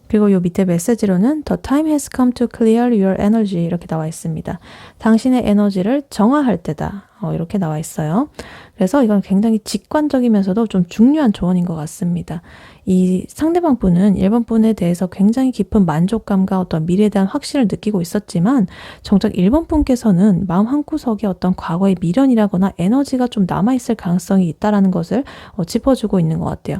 그리고 요 밑에 메시지로는 The time has come to clear your energy 이렇게 나와 있습니다. 당신의 에너지를 정화할 때다. 이렇게 나와 있어요. 그래서 이건 굉장히 직관적이면서도 좀 중요한 조언인 것 같습니다. 이 상대방 분은 1번 분에 대해서 굉장히 깊은 만족감과 어떤 미래에 대한 확신을 느끼고 있었지만 정작 1번 분께서는 마음 한구석에 어떤 과거의 미련이라거나 에너지가 좀 남아있을 가능성이 있다는 것을 짚어주고 있는 것 같아요.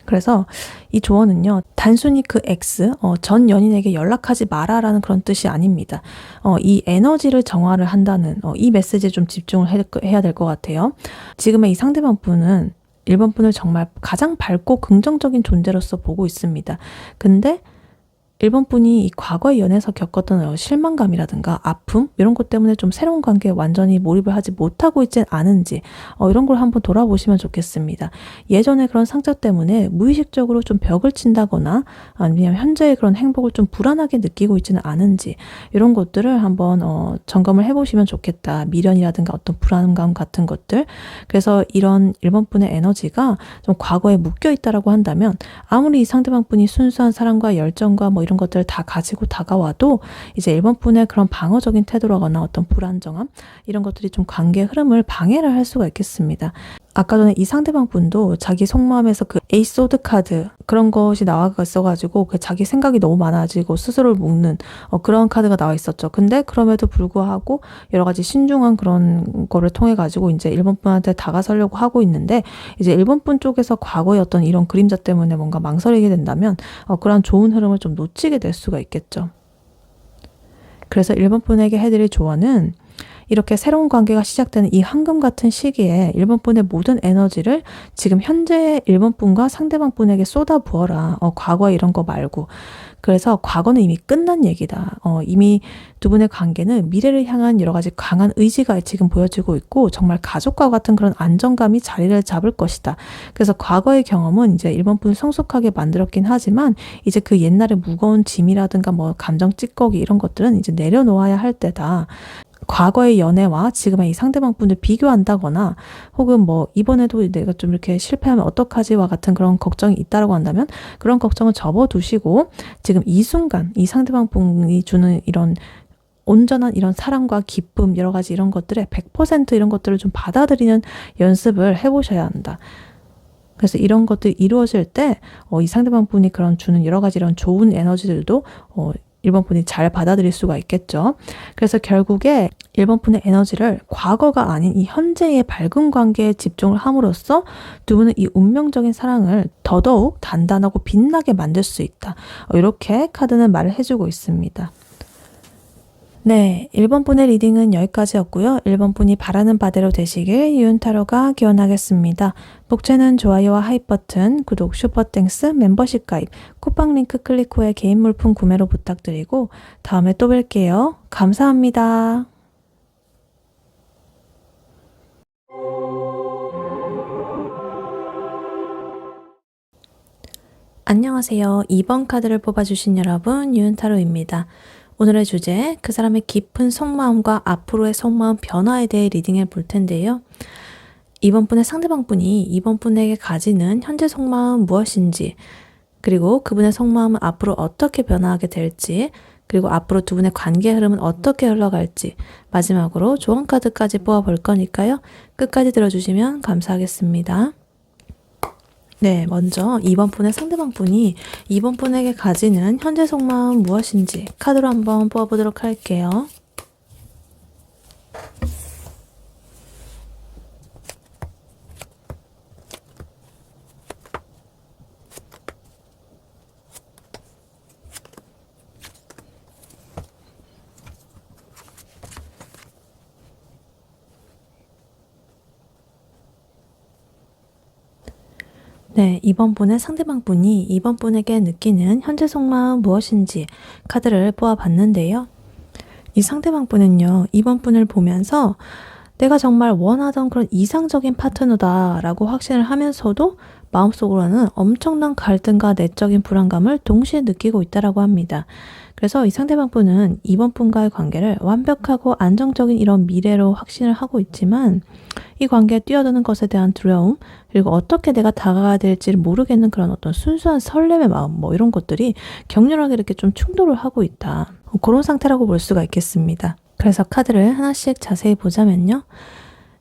그래서 이 조언은요, 단순히 그 X, 전 연인에게 연락하지 마라라는 그런 뜻이 아닙니다. 이 에너지를 정화를 한다는 이 메시지에 좀 집중을 해야 될 것 같아요. 지금의 이 상대방 분은 1번 분을 정말 가장 밝고 긍정적인 존재로서 보고 있습니다. 근데 1번 분이 이 과거의 연애에서 겪었던 실망감이라든가 아픔 이런 것 때문에 좀 새로운 관계에 완전히 몰입을 하지 못하고 있진 않은지 이런 걸 한번 돌아보시면 좋겠습니다. 예전에 그런 상처 때문에 무의식적으로 좀 벽을 친다거나 아니면 현재의 그런 행복을 좀 불안하게 느끼고 있지는 않은지 이런 것들을 한번 점검을 해보시면 좋겠다. 미련이라든가 어떤 불안감 같은 것들. 그래서 이런 1번 분의 에너지가 좀 과거에 묶여 있다라고 한다면 아무리 이 상대방 분이 순수한 사랑과 열정과 뭐 이런 것들을 다 가지고 다가와도 이제 1번 분의 그런 방어적인 태도라거나 어떤 불안정함 이런 것들이 좀 관계 흐름을 방해를 할 수가 있겠습니다. 아까 전에 이 상대방 분도 자기 속마음에서 그 에이스 소드 카드 그런 것이 나와 있어가지고 그 자기 생각이 너무 많아지고 스스로를 묶는 그런 카드가 나와 있었죠. 근데 그럼에도 불구하고 여러 가지 신중한 그런 거를 통해 가지고 이제 1번 분한테 다가서려고 하고 있는데 이제 1번 분 쪽에서 과거의 어떤 이런 그림자 때문에 뭔가 망설이게 된다면 그런 좋은 흐름을 좀 놓치게 될 수가 있겠죠. 그래서 1번 분에게 해드릴 조언은 이렇게 새로운 관계가 시작되는 이 황금 같은 시기에 1번 분의 모든 에너지를 지금 현재의 1번 분과 상대방 분에게 쏟아 부어라. 과거에 이런 거 말고. 그래서 과거는 이미 끝난 얘기다. 이미 두 분의 관계는 미래를 향한 여러 가지 강한 의지가 지금 보여지고 있고 정말 가족과 같은 그런 안정감이 자리를 잡을 것이다. 그래서 과거의 경험은 이제 1번 분 성숙하게 만들었긴 하지만 이제 그 옛날의 무거운 짐이라든가 뭐 감정 찌꺼기 이런 것들은 이제 내려놓아야 할 때다. 과거의 연애와 지금의 이 상대방 분을 비교한다거나 혹은 뭐 이번에도 내가 좀 이렇게 실패하면 어떡하지와 같은 그런 걱정이 있다라고 한다면 그런 걱정을 접어두시고 지금 이 순간 이 상대방 분이 주는 이런 온전한 이런 사랑과 기쁨 여러 가지 이런 것들에 100% 이런 것들을 좀 받아들이는 연습을 해보셔야 한다. 그래서 이런 것들이 이루어질 때 이 상대방 분이 그런 주는 여러 가지 이런 좋은 에너지들도 1번 분이 잘 받아들일 수가 있겠죠. 그래서 결국에 1번 분의 에너지를 과거가 아닌 이 현재의 밝은 관계에 집중을 함으로써 두 분은 이 운명적인 사랑을 더더욱 단단하고 빛나게 만들 수 있다. 이렇게 카드는 말을 해주고 있습니다. 네, 1번 분의 리딩은 여기까지였고요. 1번 분이 바라는 바대로 되시길 유은타로가 기원하겠습니다. 복채는 좋아요와 하이 버튼, 구독, 슈퍼땡스, 멤버십 가입, 쿠팡 링크 클릭 후에 개인 물품 구매로 부탁드리고 다음에 또 뵐게요. 감사합니다. 안녕하세요. 2번 카드를 뽑아주신 여러분, 유은타로입니다. 오늘의 주제, 그 사람의 깊은 속마음과 앞으로의 속마음 변화에 대해 리딩해 볼 텐데요. 이번 분의 상대방 분이 이번 분에게 가지는 현재 속마음 무엇인지, 그리고 그분의 속마음은 앞으로 어떻게 변화하게 될지, 그리고 앞으로 두 분의 관계 흐름은 어떻게 흘러갈지, 마지막으로 조언 카드까지 뽑아 볼 거니까요. 끝까지 들어주시면 감사하겠습니다. 네, 먼저 2번 분의 상대방 분이 2번 분에게 가지는 현재 속마음 무엇인지 카드로 한번 뽑아보도록 할게요. 네, 2번 분의 상대방 분이 2번 분에게 느끼는 현재 속마음 무엇인지 카드를 뽑아봤는데요. 이 상대방 분은요, 2번 분을 보면서 내가 정말 원하던 그런 이상적인 파트너다라고 확신을 하면서도 마음속으로는 엄청난 갈등과 내적인 불안감을 동시에 느끼고 있다라고 합니다. 그래서 이 상대방 분은 이번 분과의 관계를 완벽하고 안정적인 이런 미래로 확신을 하고 있지만 이 관계에 뛰어드는 것에 대한 두려움, 그리고 어떻게 내가 다가가야 될지를 모르겠는 그런 어떤 순수한 설렘의 마음, 뭐 이런 것들이 격렬하게 이렇게 좀 충돌을 하고 있다. 그런 상태라고 볼 수가 있겠습니다. 그래서 카드를 하나씩 자세히 보자면요.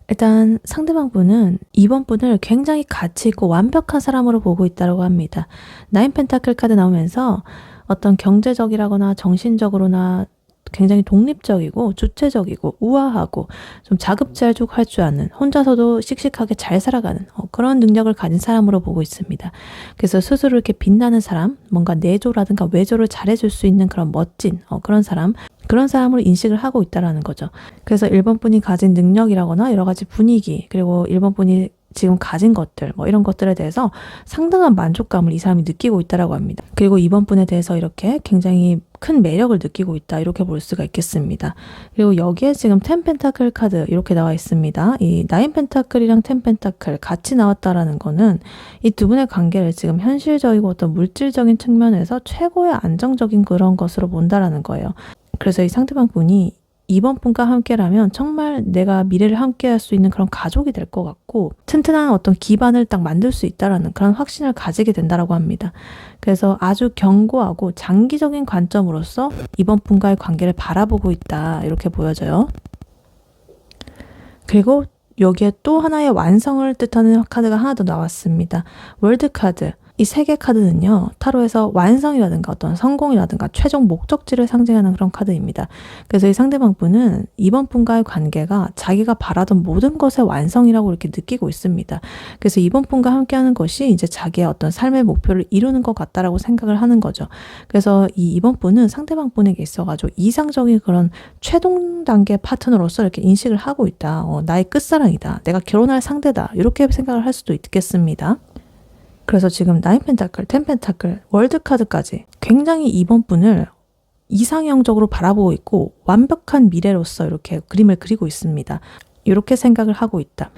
일단 상대방 분은 이번 분을 굉장히 가치 있고 완벽한 사람으로 보고 있다고 합니다. 나인 펜타클 카드 나오면서 어떤 경제적이라거나 정신적으로나 굉장히 독립적이고 주체적이고 우아하고 좀 자급자족할 줄 아는, 혼자서도 씩씩하게 잘 살아가는 그런 능력을 가진 사람으로 보고 있습니다. 그래서 스스로 이렇게 빛나는 사람, 뭔가 내조라든가 외조를 잘해줄 수 있는 그런 멋진 그런 사람, 그런 사람으로 인식을 하고 있다라는 거죠. 그래서 1번 분이 가진 능력이라거나 여러 가지 분위기, 그리고 1번 분이 지금 가진 것들, 뭐 이런 것들에 대해서 상당한 만족감을 이 사람이 느끼고 있다라고 합니다. 그리고 이번 분에 대해서 이렇게 굉장히 큰 매력을 느끼고 있다, 이렇게 볼 수가 있겠습니다. 그리고 여기에 지금 10 펜타클 카드 이렇게 나와 있습니다. 이 9 펜타클이랑 10 펜타클 같이 나왔다라는 거는 이 두 분의 관계를 지금 현실적이고 어떤 물질적인 측면에서 최고의 안정적인 그런 것으로 본다라는 거예요. 그래서 이 상대방 분이 이번 분과 함께라면 정말 내가 미래를 함께할 수 있는 그런 가족이 될 것 같고 튼튼한 어떤 기반을 딱 만들 수 있다라는 그런 확신을 가지게 된다라고 합니다. 그래서 아주 견고하고 장기적인 관점으로서 이번 분과의 관계를 바라보고 있다, 이렇게 보여져요. 그리고 여기에 또 하나의 완성을 뜻하는 카드가 하나 더 나왔습니다. 월드 카드. 이 세 개 카드는요, 타로에서 완성이라든가 어떤 성공이라든가 최종 목적지를 상징하는 그런 카드입니다. 그래서 이 상대방 분은 이번 분과의 관계가 자기가 바라던 모든 것의 완성이라고 이렇게 느끼고 있습니다. 그래서 이번 분과 함께하는 것이 이제 자기의 어떤 삶의 목표를 이루는 것 같다라고 생각을 하는 거죠. 그래서 이번 분은 상대방 분에게 있어가지고 이상적인 그런 최종 단계 파트너로서 이렇게 인식을 하고 있다. 나의 끝사랑이다. 내가 결혼할 상대다. 이렇게 생각을 할 수도 있겠습니다. 그래서 지금 9펜타클, 10펜타클, 월드카드까지 굉장히 이번 분을 이상형적으로 바라보고 있고 완벽한 미래로서 이렇게 그림을 그리고 있습니다. 이렇게 생각을 하고 있다.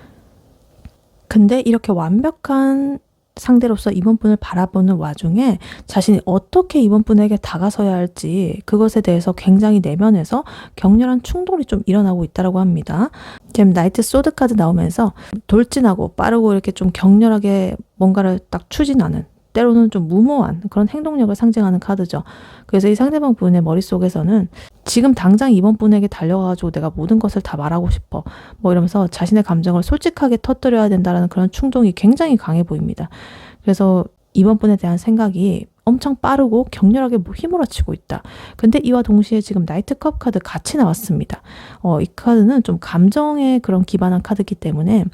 근데 이렇게 완벽한 상대로서 이번 분을 바라보는 와중에 자신이 어떻게 이번 분에게 다가서야 할지 그것에 대해서 굉장히 내면에서 격렬한 충돌이 좀 일어나고 있다고 합니다. 지금 나이트 소드 카드 나오면서 돌진하고 빠르고 이렇게 좀 격렬하게 뭔가를 딱 추진하는, 때로는 좀 무모한 그런 행동력을 상징하는 카드죠. 그래서 이 상대방 분의 머릿속에서는 지금 당장 이번 분에게 달려가가지고 내가 모든 것을 다 말하고 싶어 뭐 이러면서 자신의 감정을 솔직하게 터뜨려야 된다는 그런 충동이 굉장히 강해 보입니다. 그래서 이번 분에 대한 생각이 엄청 빠르고 격렬하게 휘몰아치고 있다. 근데 이와 동시에 지금 나이트 컵 카드 같이 나왔습니다. 이 카드는 좀 감정에 그런 기반한 카드이기 때문에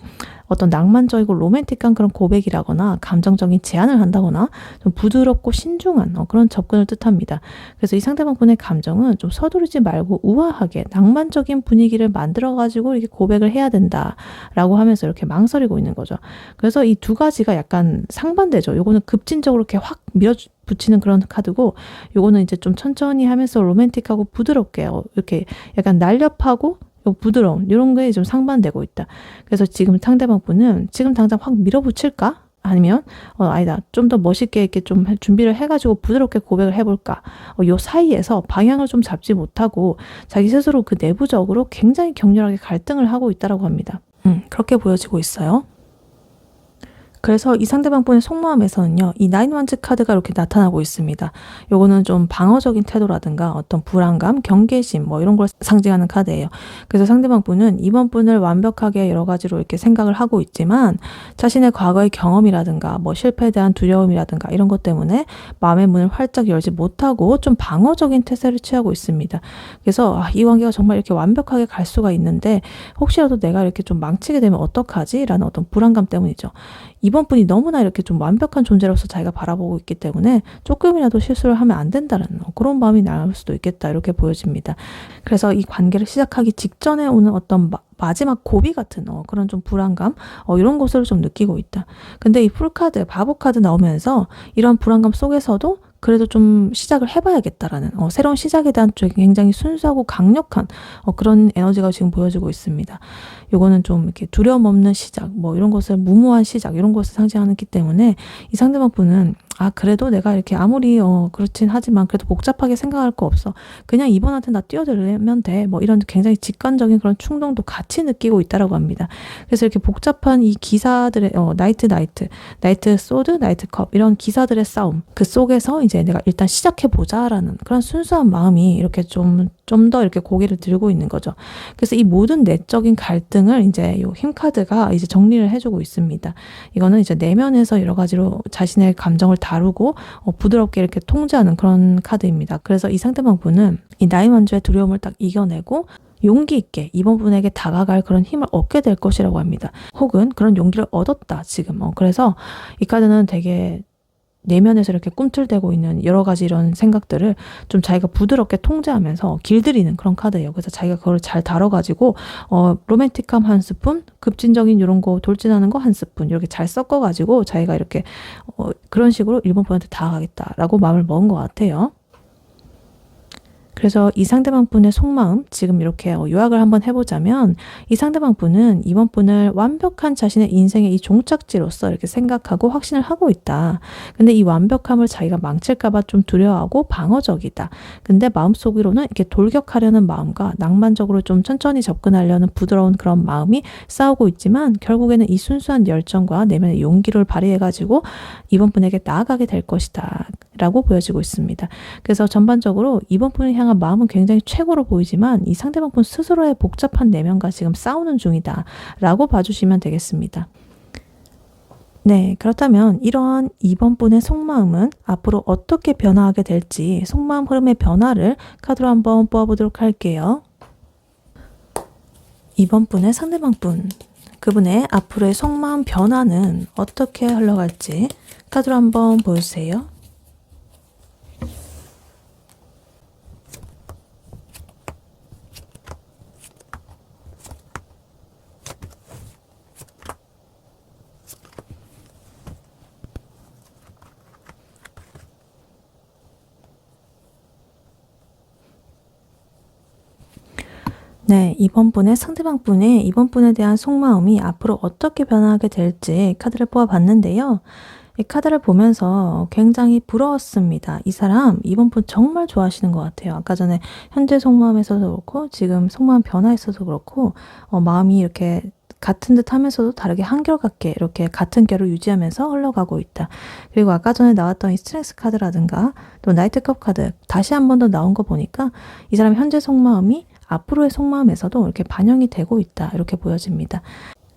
어떤 낭만적이고 로맨틱한 그런 고백이라거나 감정적인 제안을 한다거나 좀 부드럽고 신중한 그런 접근을 뜻합니다. 그래서 이 상대방 분의 감정은 좀 서두르지 말고 우아하게 낭만적인 분위기를 만들어가지고 이렇게 고백을 해야 된다라고 하면서 이렇게 망설이고 있는 거죠. 그래서 이 두 가지가 약간 상반되죠. 요거는 급진적으로 이렇게 확 밀어붙이는 그런 카드고, 요거는 이제 좀 천천히 하면서 로맨틱하고 부드럽게 이렇게 약간 날렵하고 부드러운 이런 거에 좀 상반되고 있다. 그래서 지금 상대방 분은 지금 당장 확 밀어붙일까? 아니면 아니다. 좀 더 멋있게 이렇게 좀 준비를 해가지고 부드럽게 고백을 해볼까? 요 사이에서 방향을 좀 잡지 못하고 자기 스스로 그 내부적으로 굉장히 격렬하게 갈등을 하고 있다고 합니다. 그렇게 보여지고 있어요. 그래서 이 상대방 분의 속마음에서는요, 이 나인 원즈 카드가 이렇게 나타나고 있습니다. 요거는 좀 방어적인 태도라든가 어떤 불안감, 경계심 뭐 이런 걸 상징하는 카드예요. 그래서 상대방 분은 이번 분을 완벽하게 여러 가지로 이렇게 생각을 하고 있지만 자신의 과거의 경험이라든가 뭐 실패에 대한 두려움이라든가 이런 것 때문에 마음의 문을 활짝 열지 못하고 좀 방어적인 태세를 취하고 있습니다. 그래서 이 관계가 정말 이렇게 완벽하게 갈 수가 있는데 혹시라도 내가 이렇게 좀 망치게 되면 어떡하지? 라는 어떤 불안감 때문이죠. 이번 분이 너무나 이렇게 좀 완벽한 존재로서 자기가 바라보고 있기 때문에 조금이라도 실수를 하면 안 된다는 그런 마음이 나올 수도 있겠다, 이렇게 보여집니다. 그래서 이 관계를 시작하기 직전에 오는 어떤 마지막 고비 같은 그런 좀 불안감 이런 것을 좀 느끼고 있다. 근데 이 풀카드, 바보 카드 나오면서 이런 불안감 속에서도 그래도 좀 시작을 해봐야겠다라는 새로운 시작에 대한 굉장히 순수하고 강력한 그런 에너지가 지금 보여지고 있습니다. 요거는 좀 이렇게 두려움 없는 시작, 뭐 이런 것을 무모한 시작 이런 것을 상징하기 때문에 이 상대방 분은 그래도 내가 이렇게 아무리 그렇진 하지만 그래도 복잡하게 생각할 거 없어. 그냥 이번한테 나 뛰어들면 돼. 뭐 이런 굉장히 직관적인 그런 충동도 같이 느끼고 있다라고 합니다. 그래서 이렇게 복잡한 이 기사들의 나이트 소드, 나이트 컵 이런 기사들의 싸움 그 속에서 이제 내가 일단 시작해보자라는 그런 순수한 마음이 이렇게 좀 더 이렇게 고개를 들고 있는 거죠. 그래서 이 모든 내적인 갈등을 이제 요 힘 카드가 이제 정리를 해주고 있습니다. 이거는 이제 내면에서 여러 가지로 자신의 감정을 다루고 부드럽게 이렇게 통제하는 그런 카드입니다. 그래서 이 상대방 분은 이 나인 원즈의 두려움을 딱 이겨내고 용기 있게 이번 분에게 다가갈 그런 힘을 얻게 될 것이라고 합니다. 혹은 그런 용기를 얻었다 지금. 그래서 이 카드는 되게 내면에서 이렇게 꿈틀대고 있는 여러 가지 이런 생각들을 좀 자기가 부드럽게 통제하면서 길들이는 그런 카드예요. 그래서 자기가 그걸 잘 다뤄가지고 로맨틱함 한 스푼, 급진적인 이런 거 돌진하는 거 한 스푼 이렇게 잘 섞어가지고 자기가 이렇게 그런 식으로 일본 분한테 다가가겠다라고 마음을 먹은 것 같아요. 그래서 이 상대방 분의 속마음 지금 이렇게 요약을 한번 해보자면 이 상대방 분은 이번 분을 완벽한 자신의 인생의 이 종착지로서 이렇게 생각하고 확신을 하고 있다. 근데 이 완벽함을 자기가 망칠까봐 좀 두려워하고 방어적이다. 근데 마음속으로는 이렇게 돌격하려는 마음과 낭만적으로 좀 천천히 접근하려는 부드러운 그런 마음이 싸우고 있지만 결국에는 이 순수한 열정과 내면의 용기를 발휘해가지고 이번 분에게 나아가게 될 것이다 라고 보여지고 있습니다. 그래서 전반적으로 이번 분을 향한 마음은 굉장히 최고로 보이지만 이 상대방 분 스스로의 복잡한 내면과 지금 싸우는 중이다 라고 봐주시면 되겠습니다. 네, 그렇다면 이러한 이번 분의 속마음은 앞으로 어떻게 변화하게 될지 속마음 흐름의 변화를 카드로 한번 뽑아보도록 할게요. 이번 분의 상대방 분, 그분의 앞으로의 속마음 변화는 어떻게 흘러갈지 카드로 한번 보여주세요. 네, 이번 분의 상대방 분의 이번 분에 대한 속마음이 앞으로 어떻게 변화하게 될지 카드를 뽑아봤는데요. 이 카드를 보면서 굉장히 부러웠습니다. 이 사람 이번 분 정말 좋아하시는 것 같아요. 아까 전에 현재 속마음에서도 그렇고 지금 속마음 변화에서도 그렇고 마음이 이렇게 같은 듯 하면서도 다르게 한결같게 이렇게 같은 결을 유지하면서 흘러가고 있다. 그리고 아까 전에 나왔던 이 스트렝스 카드라든가 또 나이트컵 카드 다시 한 번 더 나온 거 보니까 이 사람 현재 속마음이 앞으로의 속마음에서도 이렇게 반영이 되고 있다. 이렇게 보여집니다.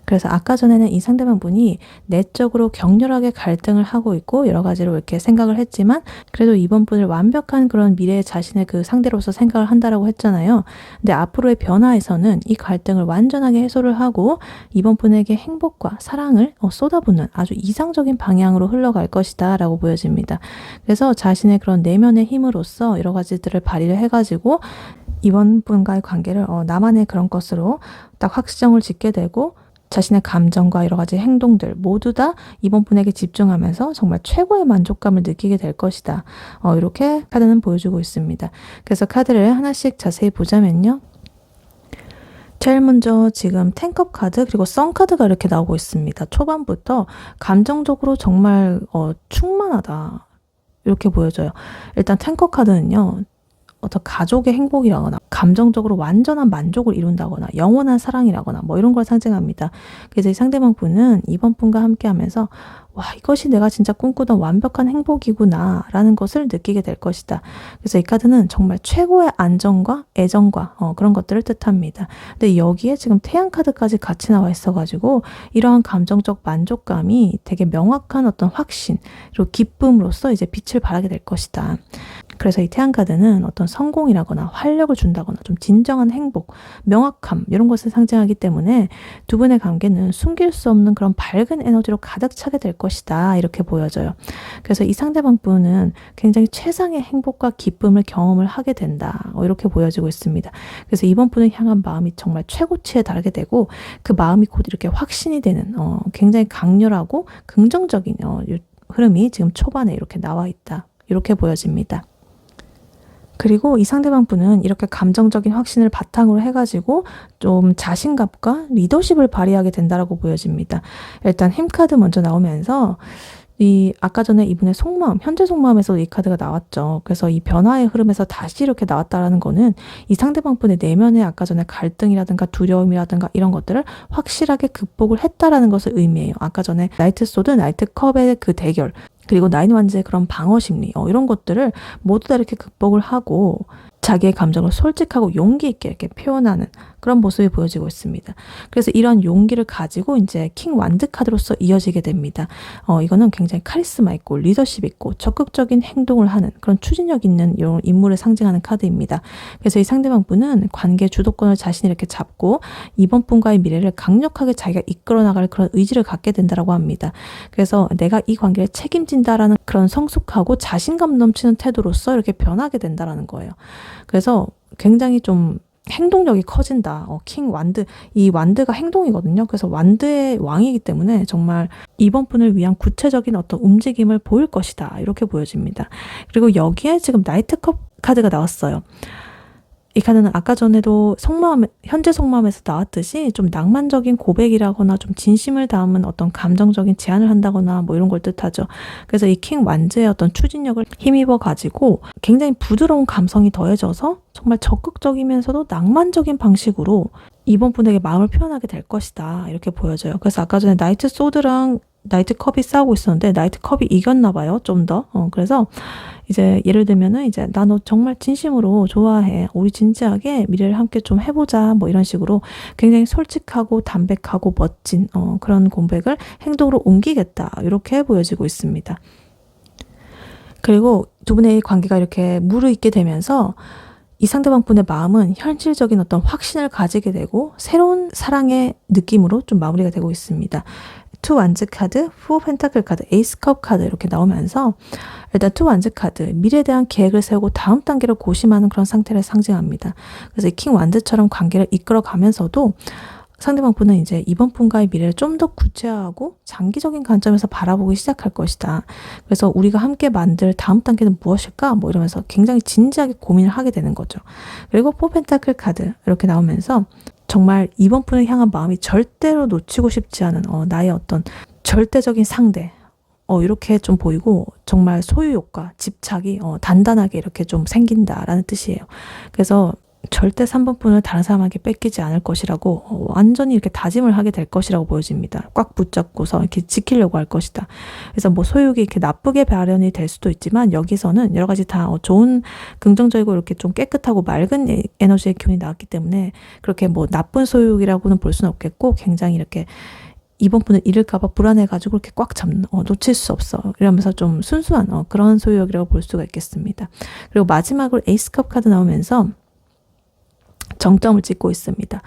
그래서 아까 전에는 이 상대방 분이 내적으로 격렬하게 갈등을 하고 있고 여러 가지로 이렇게 생각을 했지만 그래도 이번 분을 완벽한 그런 미래의 자신의 그 상대로서 생각을 한다라고 했잖아요. 근데 앞으로의 변화에서는 이 갈등을 완전하게 해소를 하고 이번 분에게 행복과 사랑을 쏟아붓는 아주 이상적인 방향으로 흘러갈 것이다 라고 보여집니다. 그래서 자신의 그런 내면의 힘으로써 여러 가지들을 발휘를 해가지고 이번 분과의 관계를 나만의 그런 것으로 딱 확정을 짓게 되고 자신의 감정과 여러 가지 행동들 모두 다 이번 분에게 집중하면서 정말 최고의 만족감을 느끼게 될 것이다. 이렇게 카드는 보여주고 있습니다. 그래서 카드를 하나씩 자세히 보자면요. 제일 먼저 지금 텐컵 카드 그리고 선 카드가 이렇게 나오고 있습니다. 초반부터 감정적으로 정말 충만하다. 이렇게 보여져요. 일단 텐컵 카드는요. 어떤 가족의 행복이라거나 감정적으로 완전한 만족을 이룬다거나 영원한 사랑이라거나 뭐 이런 걸 상징합니다. 그래서 이 상대방 분은 이번 분과 함께 하면서 와 이것이 내가 진짜 꿈꾸던 완벽한 행복이구나 라는 것을 느끼게 될 것이다. 그래서 이 카드는 정말 최고의 안정과 애정과 그런 것들을 뜻합니다. 근데 여기에 지금 태양 카드까지 같이 나와 있어가지고 이러한 감정적 만족감이 되게 명확한 어떤 확신 그리고 기쁨으로써 이제 빛을 발하게 될 것이다. 그래서 이 태양 카드는 어떤 성공이라거나 활력을 준다거나 좀 진정한 행복, 명확함 이런 것을 상징하기 때문에 두 분의 관계는 숨길 수 없는 그런 밝은 에너지로 가득 차게 될 것이다 이렇게 보여져요. 그래서 이 상대방 분은 굉장히 최상의 행복과 기쁨을 경험을 하게 된다 이렇게 보여지고 있습니다. 그래서 이번 분을 향한 마음이 정말 최고치에 달하게 되고 그 마음이 곧 이렇게 확신이 되는 굉장히 강렬하고 긍정적인 흐름이 지금 초반에 이렇게 나와 있다 이렇게 보여집니다. 그리고 이 상대방 분은 이렇게 감정적인 확신을 바탕으로 해가지고 좀 자신감과 리더십을 발휘하게 된다라고 보여집니다. 일단 힘 카드 먼저 나오면서 이 아까 전에 이분의 속마음, 현재 속마음에서 이 카드가 나왔죠. 그래서 이 변화의 흐름에서 다시 이렇게 나왔다라는 거는 이 상대방 분의 내면의 아까 전에 갈등이라든가 두려움이라든가 이런 것들을 확실하게 극복을 했다라는 것을 의미해요. 아까 전에 나이트 소드, 나이트 컵의 그 대결 그리고 나인 완즈의 그런 방어 심리 이런 것들을 모두 다 이렇게 극복을 하고 자기의 감정을 솔직하고 용기 있게 이렇게 표현하는 그런 모습이 보여지고 있습니다. 그래서 이런 용기를 가지고 이제 킹 완드 카드로서 이어지게 됩니다. 이거는 굉장히 카리스마 있고 리더십 있고 적극적인 행동을 하는 그런 추진력 있는 이런 인물을 상징하는 카드입니다. 그래서 이 상대방 분은 관계 주도권을 자신이 이렇게 잡고 이번 분과의 미래를 강력하게 자기가 이끌어 나갈 그런 의지를 갖게 된다라고 합니다. 그래서 내가 이 관계를 책임진다라는 그런 성숙하고 자신감 넘치는 태도로서 이렇게 변하게 된다라는 거예요. 그래서 굉장히 좀 행동력이 커진다. 킹 완드, 이 완드가 행동이거든요. 그래서 완드의 왕이기 때문에 정말 이번 분을 위한 구체적인 어떤 움직임을 보일 것이다. 이렇게 보여집니다. 그리고 여기에 지금 나이트컵 카드가 나왔어요. 이 카드는 아까 전에도 현재 속마음에서 나왔듯이 좀 낭만적인 고백이라거나 좀 진심을 담은 어떤 감정적인 제안을 한다거나 뭐 이런 걸 뜻하죠. 그래서 이 킹 완즈의 어떤 추진력을 힘입어 가지고 굉장히 부드러운 감성이 더해져서 정말 적극적이면서도 낭만적인 방식으로 이번 분에게 마음을 표현하게 될 것이다. 이렇게 보여져요. 그래서 아까 전에 나이트 소드랑 나이트 컵이 싸우고 있었는데 나이트 컵이 이겼나 봐요. 좀 더. 그래서 이제 예를 들면은 이제 나 너 정말 진심으로 좋아해. 우리 진지하게 미래를 함께 좀 해보자. 뭐 이런 식으로 굉장히 솔직하고 담백하고 멋진 그런 고백을 행동으로 옮기겠다. 이렇게 보여지고 있습니다. 그리고 두 분의 관계가 이렇게 무르익게 되면서 이 상대방 분의 마음은 현실적인 어떤 확신을 가지게 되고 새로운 사랑의 느낌으로 좀 마무리가 되고 있습니다. 투 완즈 카드, 푸 펜타클 카드, 에이스 컵 카드 이렇게 나오면서 일단 투 완즈 카드, 미래에 대한 계획을 세우고 다음 단계를 고심하는 그런 상태를 상징합니다. 그래서 이 킹 완드처럼 관계를 이끌어 가면서도 상대방 분은 이제 이번 분과의 미래를 좀 더 구체화하고 장기적인 관점에서 바라보기 시작할 것이다. 그래서 우리가 함께 만들 다음 단계는 무엇일까? 뭐 이러면서 굉장히 진지하게 고민을 하게 되는 거죠. 그리고 포 펜타클 카드 이렇게 나오면서 정말 이번 분을 향한 마음이 절대로 놓치고 싶지 않은 나의 어떤 절대적인 상대 이렇게 좀 보이고 정말 소유욕과 집착이 단단하게 이렇게 좀 생긴다라는 뜻이에요. 그래서 절대 3번 분을 다른 사람에게 뺏기지 않을 것이라고 완전히 이렇게 다짐을 하게 될 것이라고 보여집니다. 꽉 붙잡고서 이렇게 지키려고 할 것이다. 그래서 뭐 소유욕이 이렇게 나쁘게 발현이 될 수도 있지만 여기서는 여러 가지 다 좋은 긍정적이고 이렇게 좀 깨끗하고 맑은 에너지의 기운이 나왔기 때문에 그렇게 뭐 나쁜 소유욕이라고는 볼 수는 없겠고 굉장히 이렇게 이번 분을 잃을까봐 불안해가지고 이렇게 꽉 잡는, 놓칠 수 없어. 이러면서 좀 순수한 그런 소유욕이라고 볼 수가 있겠습니다. 그리고 마지막으로 에이스컵 카드 나오면서 정점을 찍고 있습니다.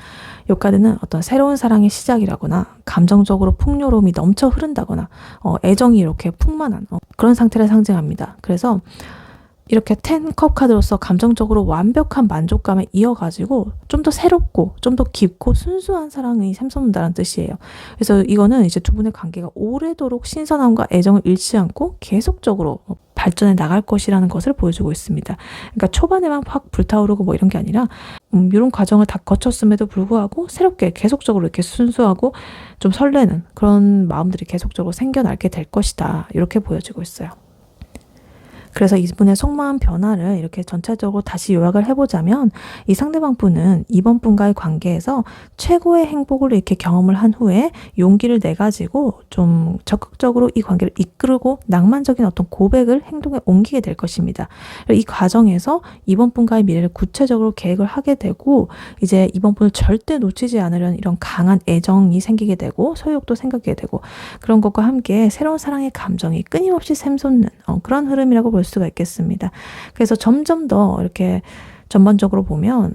이 카드는 어떤 새로운 사랑의 시작이라거나 감정적으로 풍요로움이 넘쳐 흐른다거나 애정이 이렇게 풍만한 그런 상태를 상징합니다. 그래서 이렇게 10컵 카드로서 감정적으로 완벽한 만족감에 이어가지고 좀 더 새롭고 좀 더 깊고 순수한 사랑이 샘솟는다는 뜻이에요. 그래서 이거는 이제 두 분의 관계가 오래도록 신선함과 애정을 잃지 않고 계속적으로 발전해 나갈 것이라는 것을 보여주고 있습니다. 그러니까 초반에만 확 불타오르고 뭐 이런 게 아니라 이런 과정을 다 거쳤음에도 불구하고 새롭게 계속적으로 이렇게 순수하고 좀 설레는 그런 마음들이 계속적으로 생겨나게 될 것이다. 이렇게 보여지고 있어요. 그래서 이분의 속마음 변화를 이렇게 전체적으로 다시 요약을 해보자면 이 상대방 분은 이번 분과의 관계에서 최고의 행복을 이렇게 경험을 한 후에 용기를 내가지고 좀 적극적으로 이 관계를 이끌고 낭만적인 어떤 고백을 행동에 옮기게 될 것입니다. 이 과정에서 이번 분과의 미래를 구체적으로 계획을 하게 되고 이제 이번 분을 절대 놓치지 않으려는 이런 강한 애정이 생기게 되고 소유욕도 생기게 되고 그런 것과 함께 새로운 사랑의 감정이 끊임없이 샘솟는 그런 흐름이라고 볼 수가 있겠습니다. 그래서 점점 더 이렇게 전반적으로 보면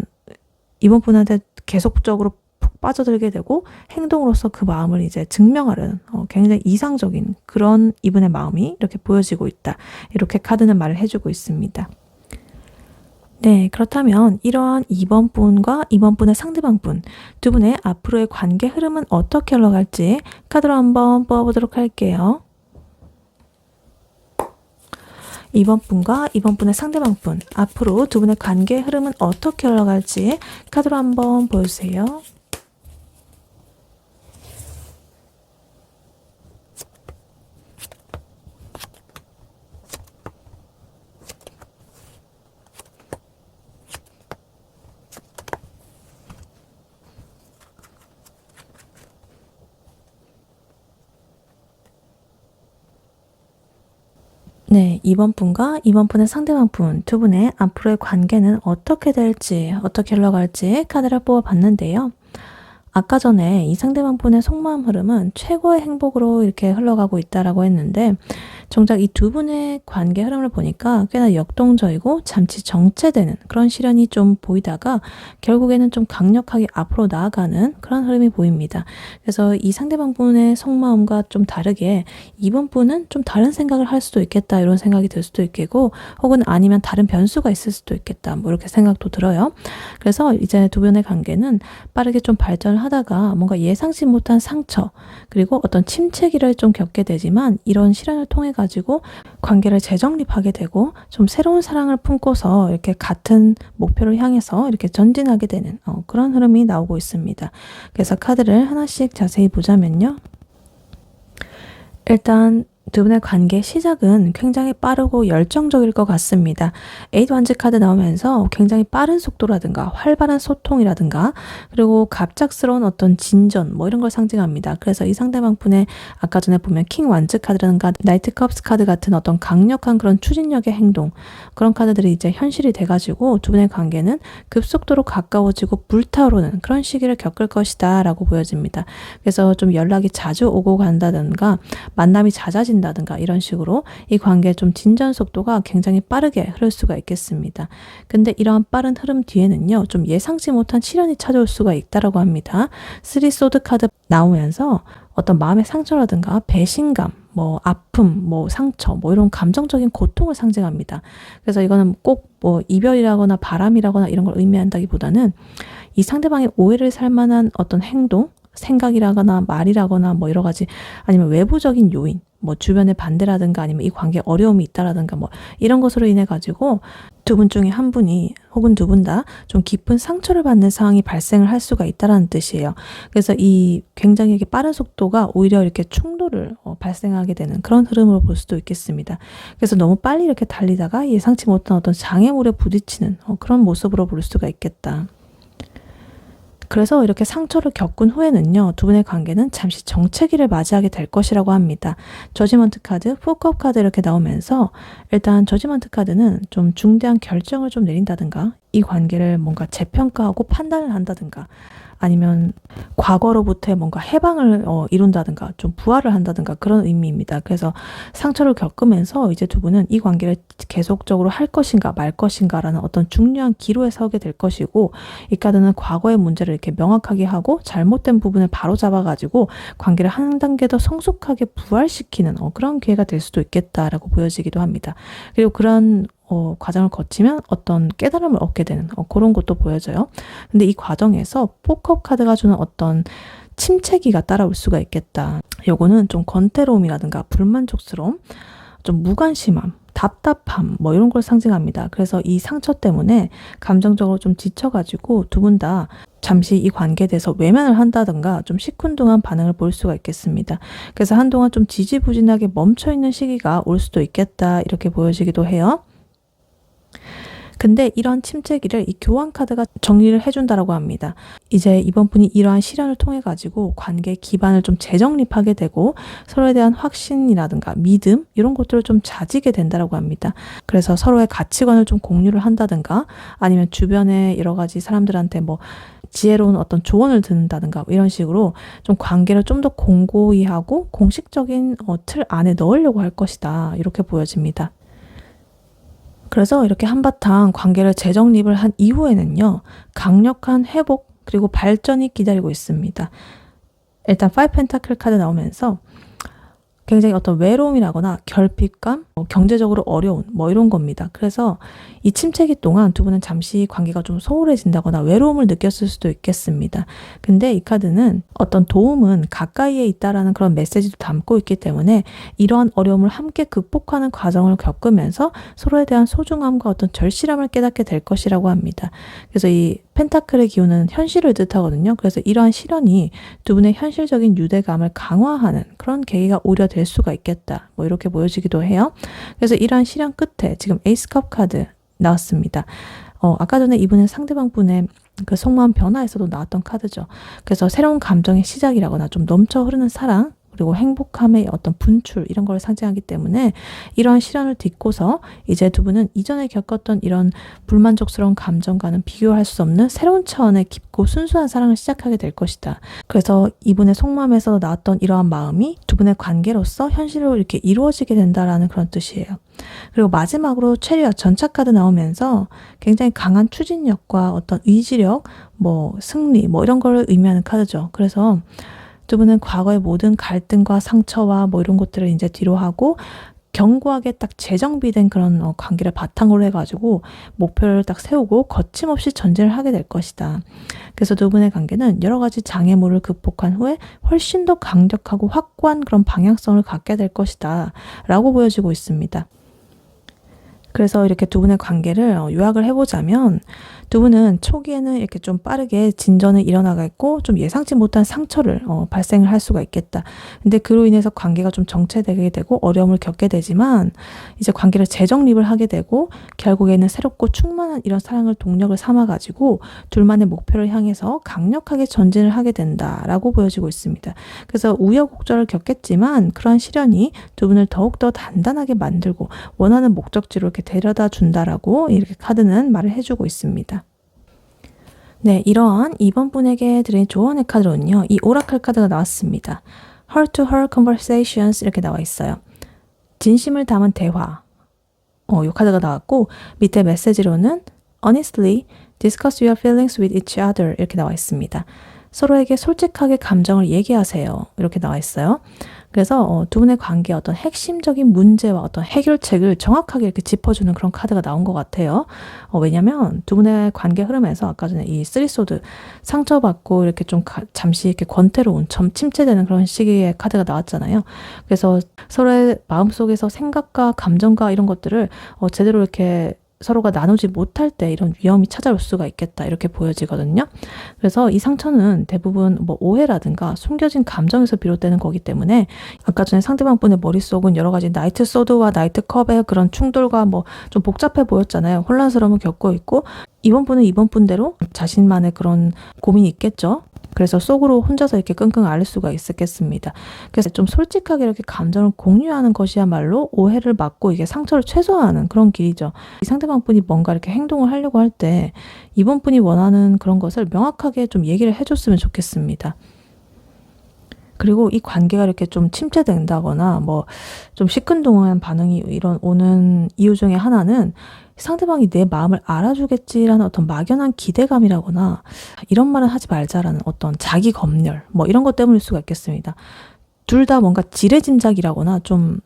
이번 분한테 계속적으로 푹 빠져들게 되고 행동으로서 그 마음을 이제 증명하려는 굉장히 이상적인 그런 이분의 마음이 이렇게 보여지고 있다. 이렇게 카드는 말을 해주고 있습니다. 네, 그렇다면 이러한 이번 분과 이번 분의 상대방 분 두 분의 앞으로의 관계 흐름은 어떻게 흘러갈지 카드로 한번 뽑아보도록 할게요. 이번 분과 이번 분의 상대방 분 앞으로 두 분의 관계 흐름은 어떻게 흘러갈지 카드로 한번 보여주세요. 네, 이번 분과 이번 분의 상대방 분 두 분의 앞으로의 관계는 어떻게 될지, 어떻게 흘러갈지 카드를 뽑아봤는데요. 아까 전에 이 상대방 분의 속마음 흐름은 최고의 행복으로 이렇게 흘러가고 있다라고 했는데 정작 이 두 분의 관계 흐름을 보니까 꽤나 역동적이고 잠시 정체되는 그런 시련이 좀 보이다가 결국에는 좀 강력하게 앞으로 나아가는 그런 흐름이 보입니다. 그래서 이 상대방 분의 속마음과 좀 다르게 이번 분은 좀 다른 생각을 할 수도 있겠다 이런 생각이 들 수도 있겠고 혹은 아니면 다른 변수가 있을 수도 있겠다 뭐 이렇게 생각도 들어요. 그래서 이제 두 분의 관계는 빠르게 좀 발전을 하다가 뭔가 예상치 못한 상처 그리고 어떤 침체기를 좀 겪게 되지만 이런 시련을 통해 가지고 관계를 재정립하게 되고 좀 새로운 사랑을 품고서 이렇게 같은 목표를 향해서 이렇게 전진하게 되는 그런 흐름이 나오고 있습니다. 그래서 카드를 하나씩 자세히 보자면요. 일단 두 분의 관계 시작은 굉장히 빠르고 열정적일 것 같습니다. 8 완즈 카드 나오면서 굉장히 빠른 속도라든가 활발한 소통이라든가 그리고 갑작스러운 어떤 진전 뭐 이런 걸 상징합니다. 그래서 이 상대방 분의 아까 전에 보면 킹 완즈 카드라든가 나이트 컵스 카드 같은 어떤 강력한 그런 추진력의 행동 그런 카드들이 이제 현실이 돼가지고 두 분의 관계는 급속도로 가까워지고 불타오르는 그런 시기를 겪을 것이다 라고 보여집니다. 그래서 좀 연락이 자주 오고 간다든가 만남이 잦아진 다든가 이런 식으로 이 관계의 좀 진전 속도가 굉장히 빠르게 흐를 수가 있겠습니다. 근데 이러한 빠른 흐름 뒤에는요, 좀 예상치 못한 시련이 찾아올 수가 있다라고 합니다. 3 소드 카드 나오면서 어떤 마음의 상처라든가 배신감, 뭐 아픔, 뭐 상처, 뭐 이런 감정적인 고통을 상징합니다. 그래서 이거는 꼭 뭐 이별이라거나 바람이라거나 이런 걸 의미한다기보다는 이 상대방의 오해를 살 만한 어떤 행동, 생각이라거나 말이라거나 뭐 여러 가지 아니면 외부적인 요인, 뭐 주변의 반대라든가 아니면 이 관계에 어려움이 있다라든가 뭐 이런 것으로 인해 가지고 두 분 중에 한 분이 혹은 두 분 다 좀 깊은 상처를 받는 상황이 발생을 할 수가 있다라는 뜻이에요. 그래서 이 굉장히 이렇게 빠른 속도가 오히려 이렇게 충돌을 발생하게 되는 그런 흐름으로 볼 수도 있겠습니다. 그래서 너무 빨리 이렇게 달리다가 예상치 못한 어떤 장애물에 부딪히는 그런 모습으로 볼 수가 있겠다. 그래서 이렇게 상처를 겪은 후에는요, 두 분의 관계는 잠시 정체기를 맞이하게 될 것이라고 합니다. 저지먼트 카드, 포크업 카드 이렇게 나오면서 일단 저지먼트 카드는 좀 중대한 결정을 좀 내린다든가 이 관계를 뭔가 재평가하고 판단을 한다든가 아니면 과거로부터의 뭔가 해방을 이룬다든가 좀 부활을 한다든가 그런 의미입니다. 그래서 상처를 겪으면서 이제 두 분은 이 관계를 계속적으로 할 것인가 말 것인가라는 어떤 중요한 기로에 서게 될 것이고 이 카드는 과거의 문제를 이렇게 명확하게 하고 잘못된 부분을 바로잡아가지고 관계를 한 단계 더 성숙하게 부활시키는 그런 기회가 될 수도 있겠다라고 보여지기도 합니다. 그리고 그런 과정을 거치면 어떤 깨달음을 얻게 되는 그런 것도 보여져요. 근데 이 과정에서 포크업 카드가 주는 어떤 침체기가 따라올 수가 있겠다. 요거는 좀 권태로움이라든가 불만족스러움, 좀 무관심함, 답답함 뭐 이런 걸 상징합니다. 그래서 이 상처 때문에 감정적으로 좀 지쳐가지고 두 분 다 잠시 이 관계에 대해서 외면을 한다든가 좀 시큰둥한 반응을 볼 수가 있겠습니다. 그래서 한동안 좀 지지부진하게 멈춰있는 시기가 올 수도 있겠다 이렇게 보여지기도 해요. 근데 이런 침체기를 이 교환 카드가 정리를 해준다라고 합니다. 이제 이번 분이 이러한 시련을 통해 가지고 관계 기반을 좀 재정립하게 되고 서로에 대한 확신이라든가 믿음 이런 것들을 좀 다지게 된다라고 합니다. 그래서 서로의 가치관을 좀 공유를 한다든가 아니면 주변에 여러 가지 사람들한테 뭐 지혜로운 어떤 조언을 듣는다든가 이런 식으로 좀 관계를 좀 더 공고히 하고 공식적인 틀 안에 넣으려고 할 것이다. 이렇게 보여집니다. 그래서 이렇게 한바탕 관계를 재정립을 한 이후에는요, 강력한 회복 그리고 발전이 기다리고 있습니다. 일단 5 펜타클 카드 나오면서 굉장히 어떤 외로움이라거나 결핍감, 경제적으로 어려운 뭐 이런 겁니다. 그래서 이 침체기 동안 두 분은 잠시 관계가 좀 소홀해진다거나 외로움을 느꼈을 수도 있겠습니다. 근데 이 카드는 어떤 도움은 가까이에 있다라는 그런 메시지도 담고 있기 때문에 이러한 어려움을 함께 극복하는 과정을 겪으면서 서로에 대한 소중함과 어떤 절실함을 깨닫게 될 것이라고 합니다. 그래서 이 펜타클의 기운은 현실을 뜻하거든요. 그래서 이러한 시련이 두 분의 현실적인 유대감을 강화하는 그런 계기가 오히려 될 수가 있겠다. 뭐 이렇게 보여지기도 해요. 그래서 이러한 시련 끝에 지금 에이스컵 카드 나왔습니다. 아까 전에 이분은 상대방 분의 그 속마음 변화에서도 나왔던 카드죠. 그래서 새로운 감정의 시작이라거나 좀 넘쳐 흐르는 사랑 그리고 행복함의 어떤 분출 이런 걸 상징하기 때문에 이러한 시련을 딛고서 이제 두 분은 이전에 겪었던 이런 불만족스러운 감정과는 비교할 수 없는 새로운 차원의 깊고 순수한 사랑을 시작하게 될 것이다. 그래서 이분의 속마음에서 나왔던 이러한 마음이 두 분의 관계로서 현실로 이렇게 이루어지게 된다라는 그런 뜻이에요. 그리고 마지막으로 체리엇 전차 카드 나오면서 굉장히 강한 추진력과 어떤 의지력, 뭐 승리, 뭐 이런 걸 의미하는 카드죠. 그래서 두 분은 과거의 모든 갈등과 상처와 뭐 이런 것들을 이제 뒤로 하고 견고하게 딱 재정비된 그런 관계를 바탕으로 해가지고 목표를 딱 세우고 거침없이 전진을 하게 될 것이다. 그래서 두 분의 관계는 여러 가지 장애물을 극복한 후에 훨씬 더 강력하고 확고한 그런 방향성을 갖게 될 것이다 라고 보여지고 있습니다. 그래서 이렇게 두 분의 관계를 요약을 해보자면 두 분은 초기에는 이렇게 좀 빠르게 진전을 일어나겠고 좀 예상치 못한 상처를 발생을 할 수가 있겠다. 근데 그로 인해서 관계가 좀 정체되게 되고 어려움을 겪게 되지만 이제 관계를 재정립을 하게 되고 결국에는 새롭고 충만한 이런 사랑을 동력을 삼아가지고 둘만의 목표를 향해서 강력하게 전진을 하게 된다라고 보여지고 있습니다. 그래서 우여곡절을 겪겠지만 그러한 시련이 두 분을 더욱더 단단하게 만들고 원하는 목적지로 이렇게 데려다 준다라고 이렇게 카드는 말을 해주고 있습니다. 네, 이러한 이번 분에게 드린 조언의 카드로는요, 이 오라클 카드가 나왔습니다. Heart to Heart Conversations 이렇게 나와 있어요. 진심을 담은 대화. 이 카드가 나왔고 밑에 메시지로는 Honestly discuss your feelings with each other 이렇게 나와 있습니다. 서로에게 솔직하게 감정을 얘기하세요. 이렇게 나와 있어요. 그래서 두 분의 관계의 어떤 핵심적인 문제와 어떤 해결책을 정확하게 이렇게 짚어주는 그런 카드가 나온 것 같아요. 왜냐면 두 분의 관계 흐름에서 아까 전에 이 쓰리소드 상처받고 이렇게 좀 잠시 이렇게 권태로운 침체되는 그런 시기의 카드가 나왔잖아요. 그래서 서로의 마음속에서 생각과 감정과 이런 것들을 제대로 이렇게 서로가 나누지 못할 때 이런 위험이 찾아올 수가 있겠다 이렇게 보여지거든요. 그래서 이 상처는 대부분 뭐 오해라든가 숨겨진 감정에서 비롯되는 거기 때문에 아까 전에 상대방 분의 머릿속은 여러 가지 나이트 소드와 나이트 컵의 그런 충돌과 뭐 좀 복잡해 보였잖아요. 혼란스러움을 겪고 있고 이번 분은 이번 분대로 자신만의 그런 고민이 있겠죠. 그래서 속으로 혼자서 이렇게 끙끙 앓을 수가 있었겠습니다. 그래서 좀 솔직하게 이렇게 감정을 공유하는 것이야말로 오해를 막고 이게 상처를 최소화하는 그런 길이죠. 이 상대방 분이 뭔가 이렇게 행동을 하려고 할 때 이번 분이 원하는 그런 것을 명확하게 좀 얘기를 해줬으면 좋겠습니다. 그리고 이 관계가 이렇게 좀 침체된다거나 뭐 좀 시큰둥한 반응이 이런 오는 이유 중에 하나는 상대방이 내 마음을 알아주겠지라는 어떤 막연한 기대감이라거나 이런 말은 하지 말자라는 어떤 자기 검열 뭐 이런 것 때문일 수가 있겠습니다. 둘 다 뭔가 지레짐작이라거나 좀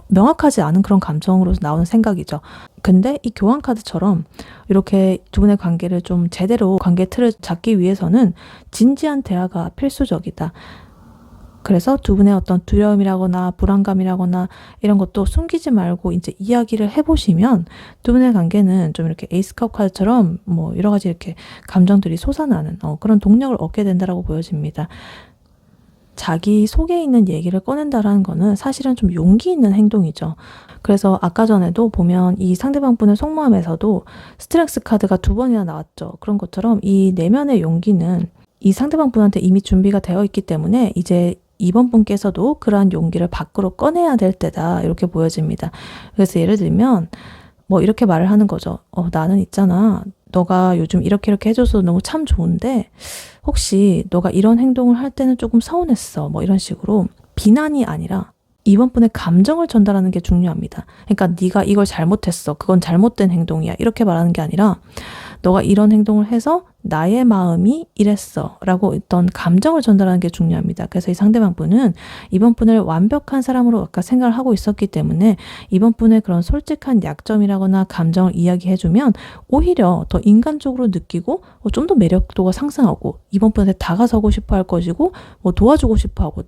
명확하지 않은 그런 감정으로 나오는 생각이죠. 근데 이 교환 카드처럼 이렇게 두 분의 관계를 좀 제대로 관계 틀을 잡기 위해서는 진지한 대화가 필수적이다. 그래서 두 분의 어떤 두려움이라거나 불안감이라거나 이런 것도 숨기지 말고 이제 이야기를 해보시면 두 분의 관계는 좀 이렇게 에이스컵 카드처럼 뭐 여러 가지 이렇게 감정들이 솟아나는 그런 동력을 얻게 된다라고 보여집니다. 자기 속에 있는 얘기를 꺼낸다라는 거는 사실은 좀 용기 있는 행동이죠. 그래서 아까 전에도 보면 이 상대방 분의 속마음에서도 스트렝스 카드가 2번이나 나왔죠. 그런 것처럼 이 내면의 용기는 이 상대방 분한테 이미 준비가 되어 있기 때문에 이제 이번 분께서도 그러한 용기를 밖으로 꺼내야 될 때다 이렇게 보여집니다. 그래서 예를 들면 뭐 이렇게 말을 하는 거죠. 나는 있잖아. 너가 요즘 이렇게 해줘서 너무 참 좋은데 혹시 너가 이런 행동을 할 때는 조금 서운했어. 뭐 이런 식으로 비난이 아니라 이번 분의 감정을 전달하는 게 중요합니다. 그러니까 네가 이걸 잘못했어. 그건 잘못된 행동이야. 이렇게 말하는 게 아니라 너가 이런 행동을 해서 나의 마음이 이랬어 라고 어떤 감정을 전달하는 게 중요합니다. 그래서 이 상대방 분은 이번 분을 완벽한 사람으로 아까 생각을 하고 있었기 때문에 이번 분의 그런 솔직한 약점이라거나 감정을 이야기해주면 오히려 더 인간적으로 느끼고 좀 더 매력도가 상승하고 이번 분한테 다가서고 싶어 할 것이고 뭐 도와주고 싶어 하고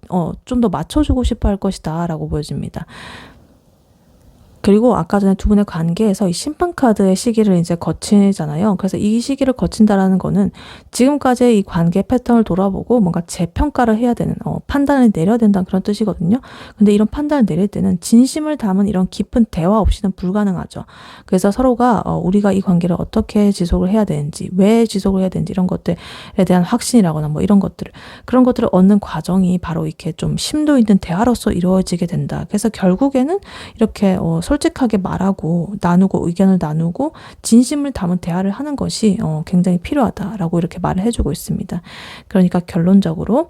좀 더 맞춰주고 싶어 할 것이다 라고 보여집니다. 그리고 아까 전에 두 분의 관계에서 이 심판카드의 시기를 이제 거치잖아요. 그래서 이 시기를 거친다라는 거는 지금까지의 이 관계 패턴을 돌아보고 뭔가 재평가를 해야 되는, 판단을 내려야 된다는 그런 뜻이거든요. 근데 이런 판단을 내릴 때는 진심을 담은 이런 깊은 대화 없이는 불가능하죠. 그래서 서로가 우리가 이 관계를 어떻게 지속을 해야 되는지, 왜 지속을 해야 되는지 이런 것들에 대한 확신이라거나 뭐 이런 것들, 그런 것들을 얻는 과정이 바로 이렇게 좀 심도 있는 대화로서 이루어지게 된다. 그래서 결국에는 이렇게 솔직하게 말하고 나누고 의견을 나누고 진심을 담은 대화를 하는 것이 굉장히 필요하다라고 이렇게 말을 해주고 있습니다. 그러니까 결론적으로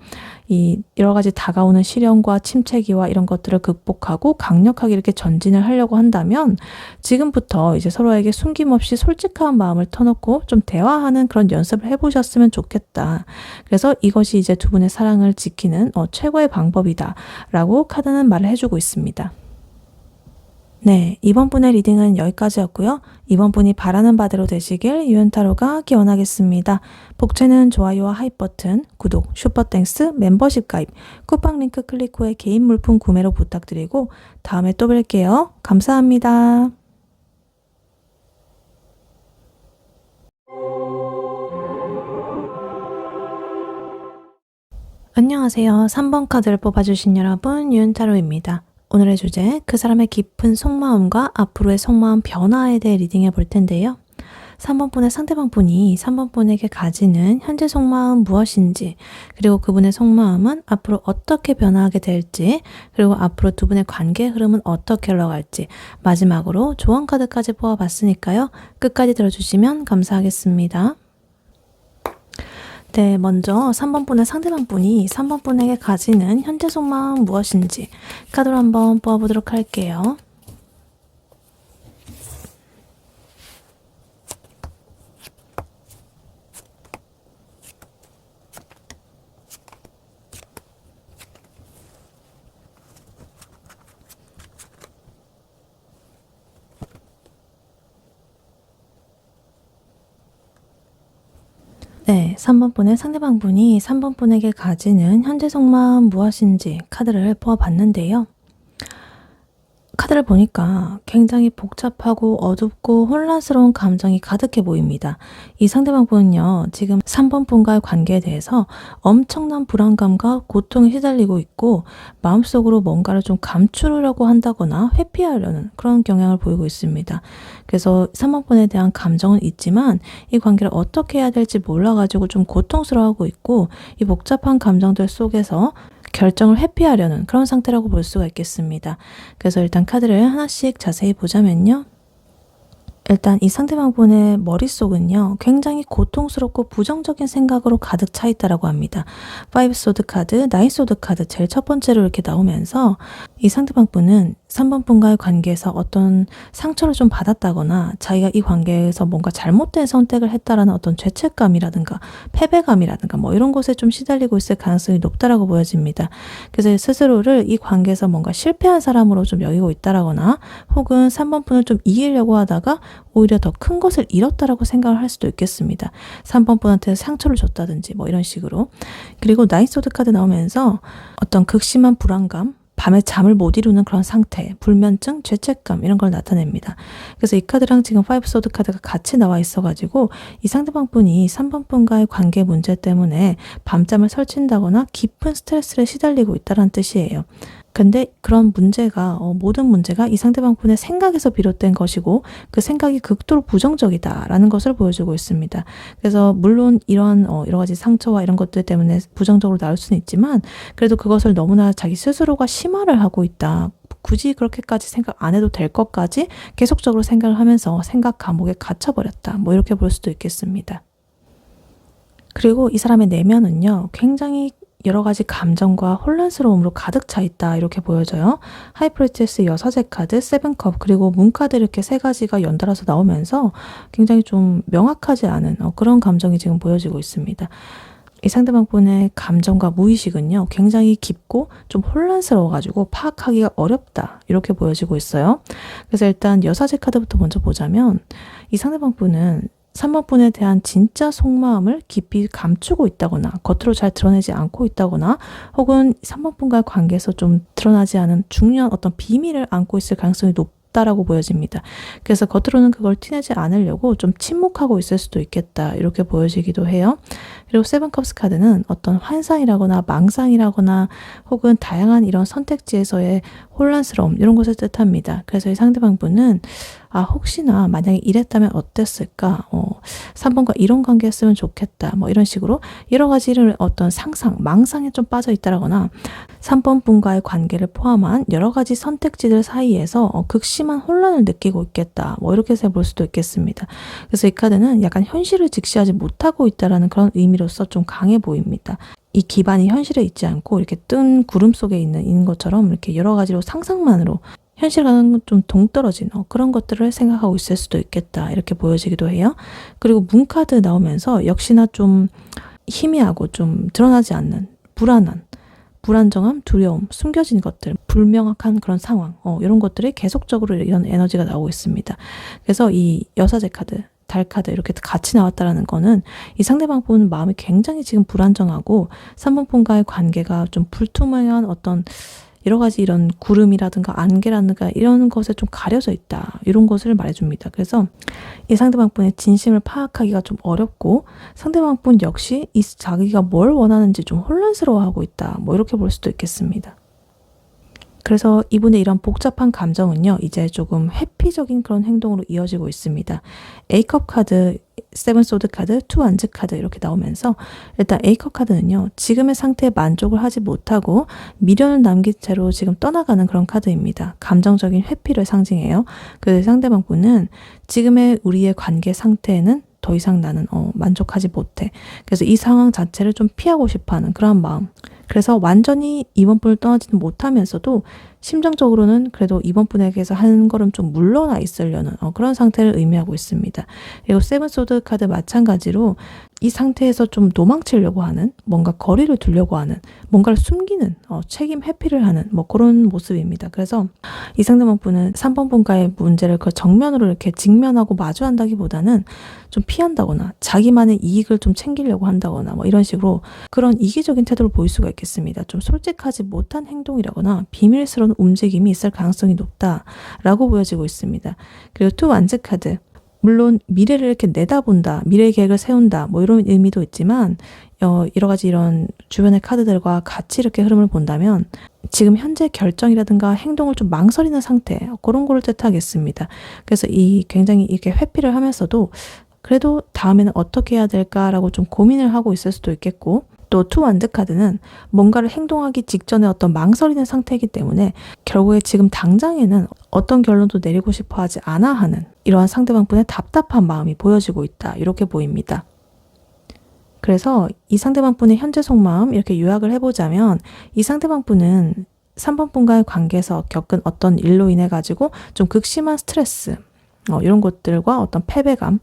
이 여러 가지 다가오는 시련과 침체기와 이런 것들을 극복하고 강력하게 이렇게 전진을 하려고 한다면 지금부터 이제 서로에게 숨김없이 솔직한 마음을 터놓고 좀 대화하는 그런 연습을 해보셨으면 좋겠다. 그래서 이것이 이제 두 분의 사랑을 지키는 최고의 방법이다라고 카드는 말을 해주고 있습니다. 네, 이번 분의 리딩은 여기까지였고요. 이번 분이 바라는 바대로 되시길 유연타로가 기원하겠습니다. 복채는 좋아요와 하이 버튼, 구독, 슈퍼땡스, 멤버십 가입, 쿠팡 링크 클릭 후에 개인 물품 구매로 부탁드리고 다음에 또 뵐게요. 감사합니다. 안녕하세요. 3번 카드를 뽑아주신 여러분, 유연타로입니다. 오늘의 주제, 그 사람의 깊은 속마음과 앞으로의 속마음 변화에 대해 리딩해 볼 텐데요. 3번 분의 상대방 분이 3번 분에게 가지는 현재 속마음 무엇인지, 그리고 그분의 속마음은 앞으로 어떻게 변화하게 될지, 그리고 앞으로 두 분의 관계 흐름은 어떻게 흘러갈지, 마지막으로 조언 카드까지 뽑아봤으니까요. 끝까지 들어주시면 감사하겠습니다. 네, 먼저 3번 분의 상대방 분이 3번 분에게 가지는 현재 속마음 무엇인지 카드로 한번 뽑아보도록 할게요. 네, 3번 분의 상대방 분이 3번 분에게 가지는 현재 속마음 무엇인지 카드를 보아봤는데요. 카드를 보니까 굉장히 복잡하고 어둡고 혼란스러운 감정이 가득해 보입니다. 이 상대방 분은요, 지금 3번 분과의 관계에 대해서 엄청난 불안감과 고통에 시달리고 있고 마음속으로 뭔가를 좀 감추려고 한다거나 회피하려는 그런 경향을 보이고 있습니다. 그래서 3번 분에 대한 감정은 있지만 이 관계를 어떻게 해야 될지 몰라가지고 좀 고통스러워하고 있고 이 복잡한 감정들 속에서 결정을 회피하려는 그런 상태라고 볼 수가 있겠습니다. 그래서 일단 카드를 하나씩 자세히 보자면요. 일단 이 상대방 분의 머릿속은요, 굉장히 고통스럽고 부정적인 생각으로 가득 차 있다라고 합니다. 5 소드 카드, 9 소드 카드 제일 첫 번째로 이렇게 나오면서 이 상대방 분은 3번 분과의 관계에서 어떤 상처를 좀 받았다거나 자기가 이 관계에서 뭔가 잘못된 선택을 했다라는 어떤 죄책감이라든가 패배감이라든가 뭐 이런 것에 좀 시달리고 있을 가능성이 높다라고 보여집니다. 그래서 스스로를 이 관계에서 뭔가 실패한 사람으로 좀 여기고 있다라거나 혹은 3번 분을 좀 이기려고 하다가 오히려 더 큰 것을 잃었다라고 생각을 할 수도 있겠습니다. 3번 분한테 상처를 줬다든지 뭐 이런 식으로. 그리고 나인 소드 카드 나오면서 어떤 극심한 불안감, 밤에 잠을 못 이루는 그런 상태, 불면증, 죄책감 이런 걸 나타냅니다. 그래서 이 카드랑 지금 5 소드 카드가 같이 나와 있어가지고 이 상대방 분이 3번 분과의 관계 문제 때문에 밤잠을 설친다거나 깊은 스트레스를 시달리고 있다는 뜻이에요. 근데 그런 문제가 모든 문제가 이 상대방 분의 생각에서 비롯된 것이고 그 생각이 극도로 부정적이다라는 것을 보여주고 있습니다. 그래서 물론 이런 여러 가지 상처와 이런 것들 때문에 부정적으로 나올 수는 있지만 그래도 그것을 너무나 자기 스스로가 심화를 하고 있다. 굳이 그렇게까지 생각 안 해도 될 것까지 계속적으로 생각을 하면서 생각 감옥에 갇혀버렸다. 뭐 이렇게 볼 수도 있겠습니다. 그리고 이 사람의 내면은요, 굉장히 여러 가지 감정과 혼란스러움으로 가득 차 있다 이렇게 보여져요. 하이프리티스 여사제 카드, 세븐컵 그리고 문카드 이렇게 세 가지가 연달아서 나오면서 굉장히 좀 명확하지 않은 그런 감정이 지금 보여지고 있습니다. 이 상대방 분의 감정과 무의식은요, 굉장히 깊고 좀 혼란스러워가지고 파악하기가 어렵다 이렇게 보여지고 있어요. 그래서 일단 여사제 카드부터 먼저 보자면 이 상대방 분은 3번 분에 대한 진짜 속마음을 깊이 감추고 있다거나 겉으로 잘 드러내지 않고 있다거나 혹은 3번 분과의 관계에서 좀 드러나지 않은 중요한 어떤 비밀을 안고 있을 가능성이 높다라고 보여집니다. 그래서 겉으로는 그걸 티내지 않으려고 좀 침묵하고 있을 수도 있겠다 이렇게 보여지기도 해요. 그리고 세븐컵스 카드는 어떤 환상이라거나 망상이라거나 혹은 다양한 이런 선택지에서의 혼란스러움 이런 것을 뜻합니다. 그래서 이 상대방 분은 혹시나 만약에 이랬다면 어땠을까? 3번과 이런 관계였으면 좋겠다. 뭐 이런 식으로 여러 가지를 어떤 상상, 망상에 좀 빠져 있다라거나 3번 분과의 관계를 포함한 여러 가지 선택지들 사이에서 극심한 혼란을 느끼고 있겠다. 뭐 이렇게 해서 볼 수도 있겠습니다. 그래서 이 카드는 약간 현실을 직시하지 못하고 있다라는 그런 의미로서 좀 강해 보입니다. 이 기반이 현실에 있지 않고 이렇게 뜬 구름 속에 있는 것처럼 이렇게 여러 가지로 상상만으로 현실과는 좀 동떨어진 그런 것들을 생각하고 있을 수도 있겠다 이렇게 보여지기도 해요. 그리고 문카드 나오면서 역시나 좀 희미하고 좀 드러나지 않는 불안정함, 두려움, 숨겨진 것들, 불명확한 그런 상황 이런 것들이 계속적으로 이런 에너지가 나오고 있습니다. 그래서 이 여사제 카드, 달 카드 이렇게 같이 나왔다라는 거는 이 상대방 분은 마음이 굉장히 지금 불안정하고 3번 분과의 관계가 좀 불투명한 어떤 여러 가지 이런 구름이라든가 안개라든가 이런 것에 좀 가려져 있다. 이런 것을 말해줍니다. 그래서 이 상대방 분의 진심을 파악하기가 좀 어렵고 상대방 분 역시 이 자기가 뭘 원하는지 좀 혼란스러워하고 있다. 뭐 이렇게 볼 수도 있겠습니다. 그래서 이분의 이런 복잡한 감정은요, 이제 조금 회피적인 그런 행동으로 이어지고 있습니다. A컵 카드, 세븐 소드 카드, 투 완즈 카드 이렇게 나오면서 일단 A컵 카드는요, 지금의 상태에 만족을 하지 못하고 미련을 남긴 채로 지금 떠나가는 그런 카드입니다. 감정적인 회피를 상징해요. 그 상대방 분은 지금의 우리의 관계 상태에는 더 이상 나는 만족하지 못해. 그래서 이 상황 자체를 좀 피하고 싶어하는 그런 마음. 그래서 완전히 이번 분을 떠나지는 못하면서도 심정적으로는 그래도 이번 분에게서 한 걸음 좀 물러나 있으려는 그런 상태를 의미하고 있습니다. 그리고 세븐 소드 카드 마찬가지로 이 상태에서 좀 도망치려고 하는, 뭔가 거리를 두려고 하는, 뭔가를 숨기는, 책임 회피를 하는 뭐 그런 모습입니다. 그래서 이 상대방 분은 3번 분과의 문제를 그 정면으로 이렇게 직면하고 마주한다기보다는 좀 피한다거나 자기만의 이익을 좀 챙기려고 한다거나 뭐 이런 식으로 그런 이기적인 태도를 보일 수가 있겠습니다. 좀 솔직하지 못한 행동이라거나 비밀스러운 움직임이 있을 가능성이 높다라고 보여지고 있습니다. 그리고 투 완즈 카드, 물론 미래를 이렇게 내다본다, 미래 계획을 세운다 뭐 이런 의미도 있지만 여러 가지 이런 주변의 카드들과 같이 이렇게 흐름을 본다면 지금 현재 결정이라든가 행동을 좀 망설이는 상태, 그런 거를 뜻하겠습니다. 그래서 이 굉장히 이렇게 회피를 하면서도 그래도 다음에는 어떻게 해야 될까라고 좀 고민을 하고 있을 수도 있겠고, 또 투 완드 카드는 뭔가를 행동하기 직전에 어떤 망설이는 상태이기 때문에 결국에 지금 당장에는 어떤 결론도 내리고 싶어 하지 않아 하는 이러한 상대방분의 답답한 마음이 보여지고 있다, 이렇게 보입니다. 그래서 이 상대방분의 현재 속마음 이렇게 요약을 해보자면, 이 상대방분은 3번 분과의 관계에서 겪은 어떤 일로 인해 가지고 좀 극심한 스트레스, 이런 것들과 어떤 패배감,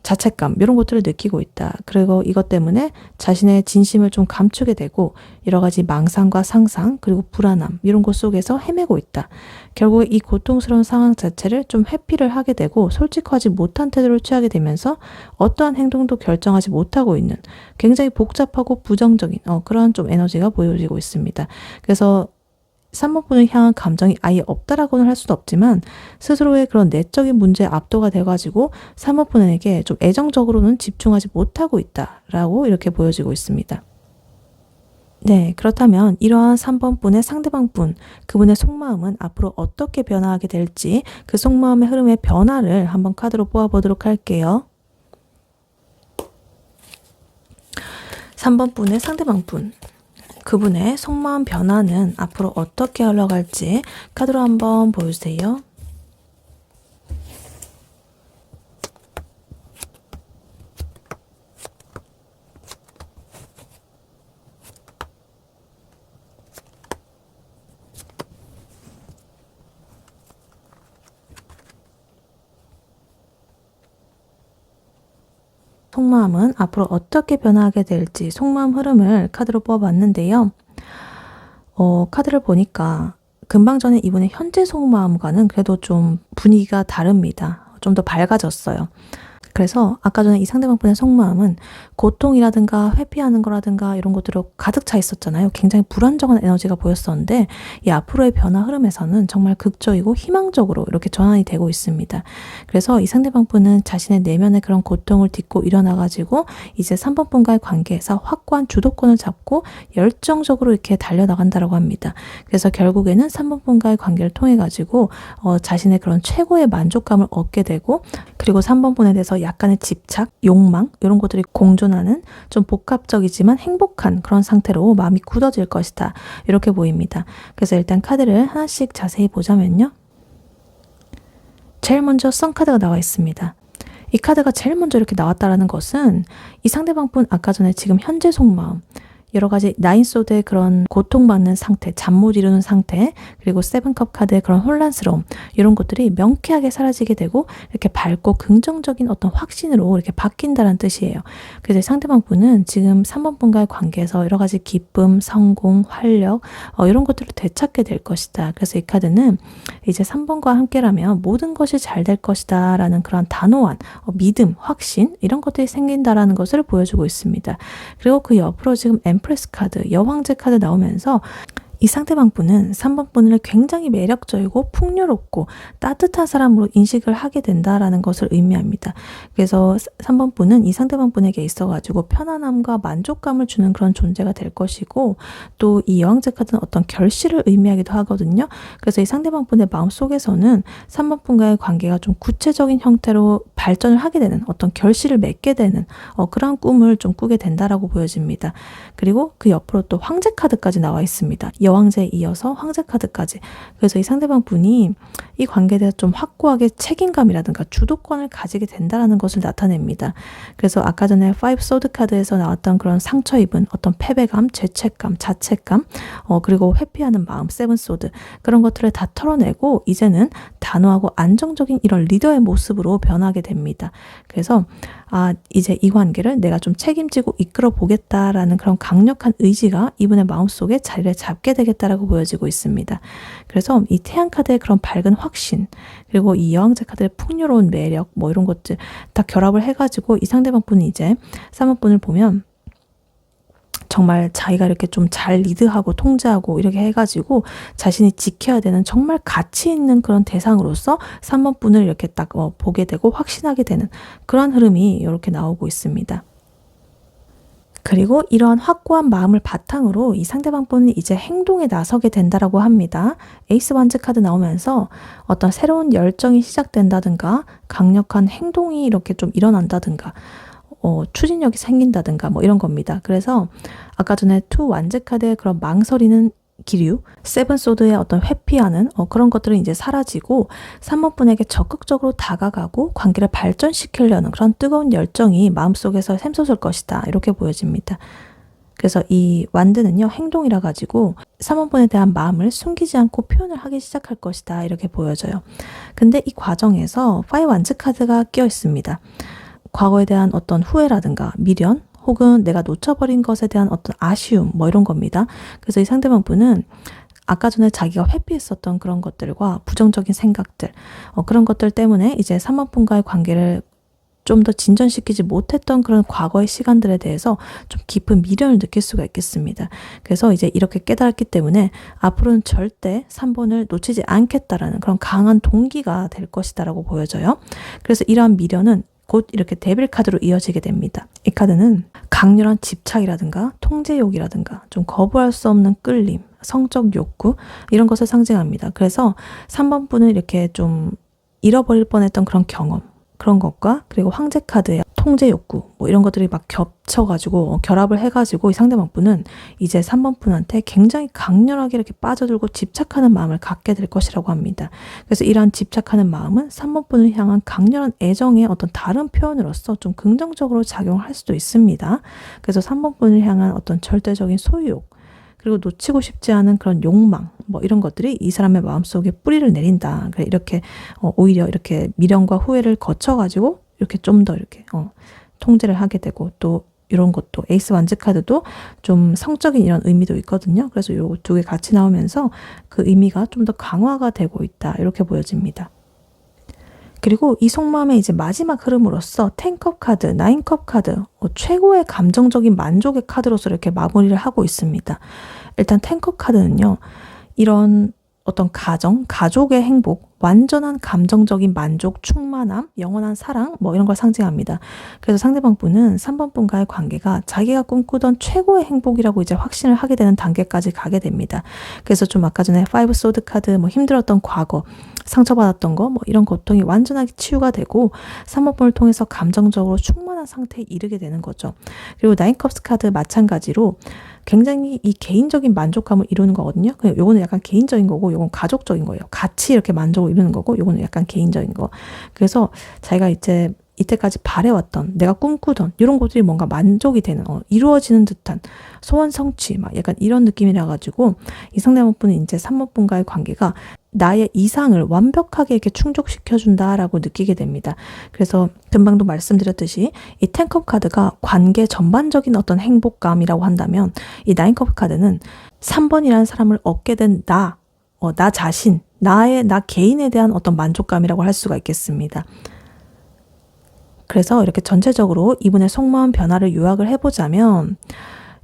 자책감 이런 것들을 느끼고 있다. 그리고 이것 때문에 자신의 진심을 좀 감추게 되고 여러 가지 망상과 상상 그리고 불안함 이런 것 속에서 헤매고 있다. 결국에 이 고통스러운 상황 자체를 좀 회피를 하게 되고 솔직하지 못한 태도를 취하게 되면서 어떠한 행동도 결정하지 못하고 있는 굉장히 복잡하고 부정적인 그러한 좀 에너지가 보여지고 있습니다. 그래서 3번 분을 향한 감정이 아예 없다라고는 할 수도 없지만 스스로의 그런 내적인 문제에 압도가 돼가지고 3번 분에게 좀 애정적으로는 집중하지 못하고 있다라고 이렇게 보여지고 있습니다. 네, 그렇다면 이러한 3번 분의 상대방 분, 그분의 속마음은 앞으로 어떻게 변화하게 될지 그 속마음의 흐름의 변화를 한번 카드로 뽑아보도록 할게요. 3번 분의 상대방 분, 그분의 속마음 변화는 앞으로 어떻게 흘러갈지 카드로 한번 보여주세요. 속마음은 앞으로 어떻게 변화하게 될지 속마음 흐름을 카드로 뽑아봤는데요. 카드를 보니까 금방 전에 이분의 현재 속마음과는 그래도 좀 분위기가 다릅니다. 좀 더 밝아졌어요. 그래서 아까 전에 이 상대방분의 속마음은 고통이라든가 회피하는 거라든가 이런 것들로 가득 차 있었잖아요. 굉장히 불안정한 에너지가 보였었는데 이 앞으로의 변화 흐름에서는 정말 극적이고 희망적으로 이렇게 전환이 되고 있습니다. 그래서 이 상대방분은 자신의 내면의 그런 고통을 딛고 일어나가지고 이제 3번 분과의 관계에서 확고한 주도권을 잡고 열정적으로 이렇게 달려나간다라고 합니다. 그래서 결국에는 3번 분과의 관계를 통해 가지고 자신의 그런 최고의 만족감을 얻게 되고, 그리고 3번 분에 대해서 약간의 집착, 욕망 이런 것들이 공존하는 좀 복합적이지만 행복한 그런 상태로 마음이 굳어질 것이다, 이렇게 보입니다. 그래서 일단 카드를 하나씩 자세히 보자면요. 제일 먼저 선 카드가 나와 있습니다. 이 카드가 제일 먼저 이렇게 나왔다라는 것은 이 상대방분 아까 전에 지금 현재 속마음, 여러 가지 나인소드의 그런 고통받는 상태, 잠 못 이루는 상태, 그리고 세븐컵 카드의 그런 혼란스러움, 이런 것들이 명쾌하게 사라지게 되고 이렇게 밝고 긍정적인 어떤 확신으로 이렇게 바뀐다는 뜻이에요. 그래서 상대방 분은 지금 3번 분과의 관계에서 여러 가지 기쁨, 성공, 활력 이런 것들을 되찾게 될 것이다. 그래서 이 카드는 이제 3번과 함께라면 모든 것이 잘 될 것이다 라는 그런 단호한 믿음, 확신 이런 것들이 생긴다라는 것을 보여주고 있습니다. 그리고 그 옆으로 지금 엠프레스 카드, 여왕제 카드 나오면서 이 상대방 분은 3번 분을 굉장히 매력적이고 풍요롭고 따뜻한 사람으로 인식을 하게 된다라는 것을 의미합니다. 그래서 3번 분은 이 상대방 분에게 있어가지고 편안함과 만족감을 주는 그런 존재가 될 것이고, 또 이 여왕제 카드는 어떤 결실을 의미하기도 하거든요. 그래서 이 상대방 분의 마음속에서는 3번 분과의 관계가 좀 구체적인 형태로 발전을 하게 되는 어떤 결실을 맺게 되는 그런 꿈을 좀 꾸게 된다라고 보여집니다. 그리고 그 옆으로 또 황제 카드까지 나와 있습니다. 여왕제에 이어서 황제 카드까지. 그래서 이 상대방 분이 이 관계에 대해서 좀 확고하게 책임감이라든가 주도권을 가지게 된다는 것을 나타냅니다. 그래서 아까 전에 5 소드 카드에서 나왔던 그런 상처 입은 어떤 패배감, 죄책감, 자책감, 그리고 회피하는 마음, 7 소드, 그런 것들을 다 털어내고 이제는 단호하고 안정적인 이런 리더의 모습으로 변하게 됩니다. 그래서 이제 이 관계를 내가 좀 책임지고 이끌어 보겠다라는 그런 강력한 의지가 이분의 마음속에 자리를 잡게 되겠다라고 보여지고 있습니다. 그래서 이 태양 카드의 그런 밝은 확신, 그리고 이 여왕제 카드의 풍요로운 매력, 뭐 이런 것들 다 결합을 해가지고 이 상대방 분이 이제 3번 분을 보면 정말 자기가 이렇게 좀 잘 리드하고 통제하고 이렇게 해가지고 자신이 지켜야 되는 정말 가치 있는 그런 대상으로서 3번 분을 이렇게 딱 보게 되고 확신하게 되는 그런 흐름이 이렇게 나오고 있습니다. 그리고 이러한 확고한 마음을 바탕으로 이 상대방 분은 이제 행동에 나서게 된다라고 합니다. 에이스 완즈 카드 나오면서 어떤 새로운 열정이 시작된다든가 강력한 행동이 이렇게 좀 일어난다든가 추진력이 생긴다든가 뭐 이런 겁니다. 그래서 아까 전에 2 완즈 카드의 그런 망설이는 기류, 7 소드의 어떤 회피하는 그런 것들은 이제 사라지고 3번 분에게 적극적으로 다가가고 관계를 발전시키려는 그런 뜨거운 열정이 마음속에서 샘솟을 것이다. 이렇게 보여집니다. 그래서 이 완드는요, 행동이라 가지고 3번 분에 대한 마음을 숨기지 않고 표현을 하기 시작할 것이다. 이렇게 보여져요. 근데 이 과정에서 5 완즈 카드가 끼어 있습니다. 과거에 대한 어떤 후회라든가 미련, 혹은 내가 놓쳐버린 것에 대한 어떤 아쉬움, 뭐 이런 겁니다. 그래서 이 상대방 분은 아까 전에 자기가 회피했었던 그런 것들과 부정적인 생각들, 그런 것들 때문에 이제 3번 분과의 관계를 좀 더 진전시키지 못했던 그런 과거의 시간들에 대해서 좀 깊은 미련을 느낄 수가 있겠습니다. 그래서 이제 이렇게 깨달았기 때문에 앞으로는 절대 3번을 놓치지 않겠다라는 그런 강한 동기가 될 것이다라고 보여져요. 그래서 이러한 미련은 곧 이렇게 데빌 카드로 이어지게 됩니다. 이 카드는 강렬한 집착이라든가 통제욕이라든가 좀 거부할 수 없는 끌림, 성적 욕구 이런 것을 상징합니다. 그래서 3번 분은 이렇게 좀 잃어버릴 뻔했던 그런 경험, 그런 것과 그리고 황제 카드의 통제 욕구 뭐 이런 것들이 막 겹쳐가지고 결합을 해가지고 이 상대방 분은 이제 3번 분한테 굉장히 강렬하게 이렇게 빠져들고 집착하는 마음을 갖게 될 것이라고 합니다. 그래서 이러한 집착하는 마음은 3번 분을 향한 강렬한 애정의 어떤 다른 표현으로서 좀 긍정적으로 작용할 수도 있습니다. 그래서 3번 분을 향한 어떤 절대적인 소유욕, 그리고 놓치고 싶지 않은 그런 욕망, 뭐 이런 것들이 이 사람의 마음속에 뿌리를 내린다. 그래 이렇게 오히려 이렇게 미련과 후회를 거쳐가지고 이렇게 좀 더 이렇게 통제를 하게 되고, 또 이런 것도 에이스 완즈 카드도 좀 성적인 이런 의미도 있거든요. 그래서 요 두 개 같이 나오면서 그 의미가 좀 더 강화가 되고 있다. 이렇게 보여집니다. 그리고 이 속마음의 이제 마지막 흐름으로서 10컵 카드, 9컵 카드, 최고의 감정적인 만족의 카드로서 이렇게 마무리를 하고 있습니다. 일단 10컵 카드는요, 이런 어떤 가족의 행복, 완전한 감정적인 만족, 충만함, 영원한 사랑 뭐 이런 걸 상징합니다. 그래서 상대방 분은 3번 분과의 관계가 자기가 꿈꾸던 최고의 행복이라고 이제 확신을 하게 되는 단계까지 가게 됩니다. 그래서 좀 아까 전에 5 소드 카드 뭐 힘들었던 과거, 상처받았던 거 뭐 이런 고통이 완전하게 치유가 되고 3번 분을 통해서 감정적으로 충만한 상태에 이르게 되는 거죠. 그리고 9컵스 카드 마찬가지로 굉장히 이 개인적인 만족감을 이루는 거거든요. 요거는 약간 개인적인 거고 요건 가족적인 거예요. 같이 이렇게 만족을 이루는 거고 요거는 약간 개인적인 거. 그래서 자기가 이제 이때까지 바래왔던, 내가 꿈꾸던 이런 것들이 뭔가 만족이 되는, 이루어지는 듯한 소원 성취, 막 약간 이런 느낌이라 가지고 이 상대방 분은 이제 3번 분과의 관계가 나의 이상을 완벽하게 이렇게 충족시켜준다라고 느끼게 됩니다. 그래서 금방도 말씀드렸듯이 이 10컵 카드가 관계 전반적인 어떤 행복감이라고 한다면 이 9컵 카드는 3번이라는 사람을 얻게 된 나 자신, 나 개인에 대한 어떤 만족감이라고 할 수가 있겠습니다. 그래서 이렇게 전체적으로 이분의 속마음 변화를 요약을 해보자면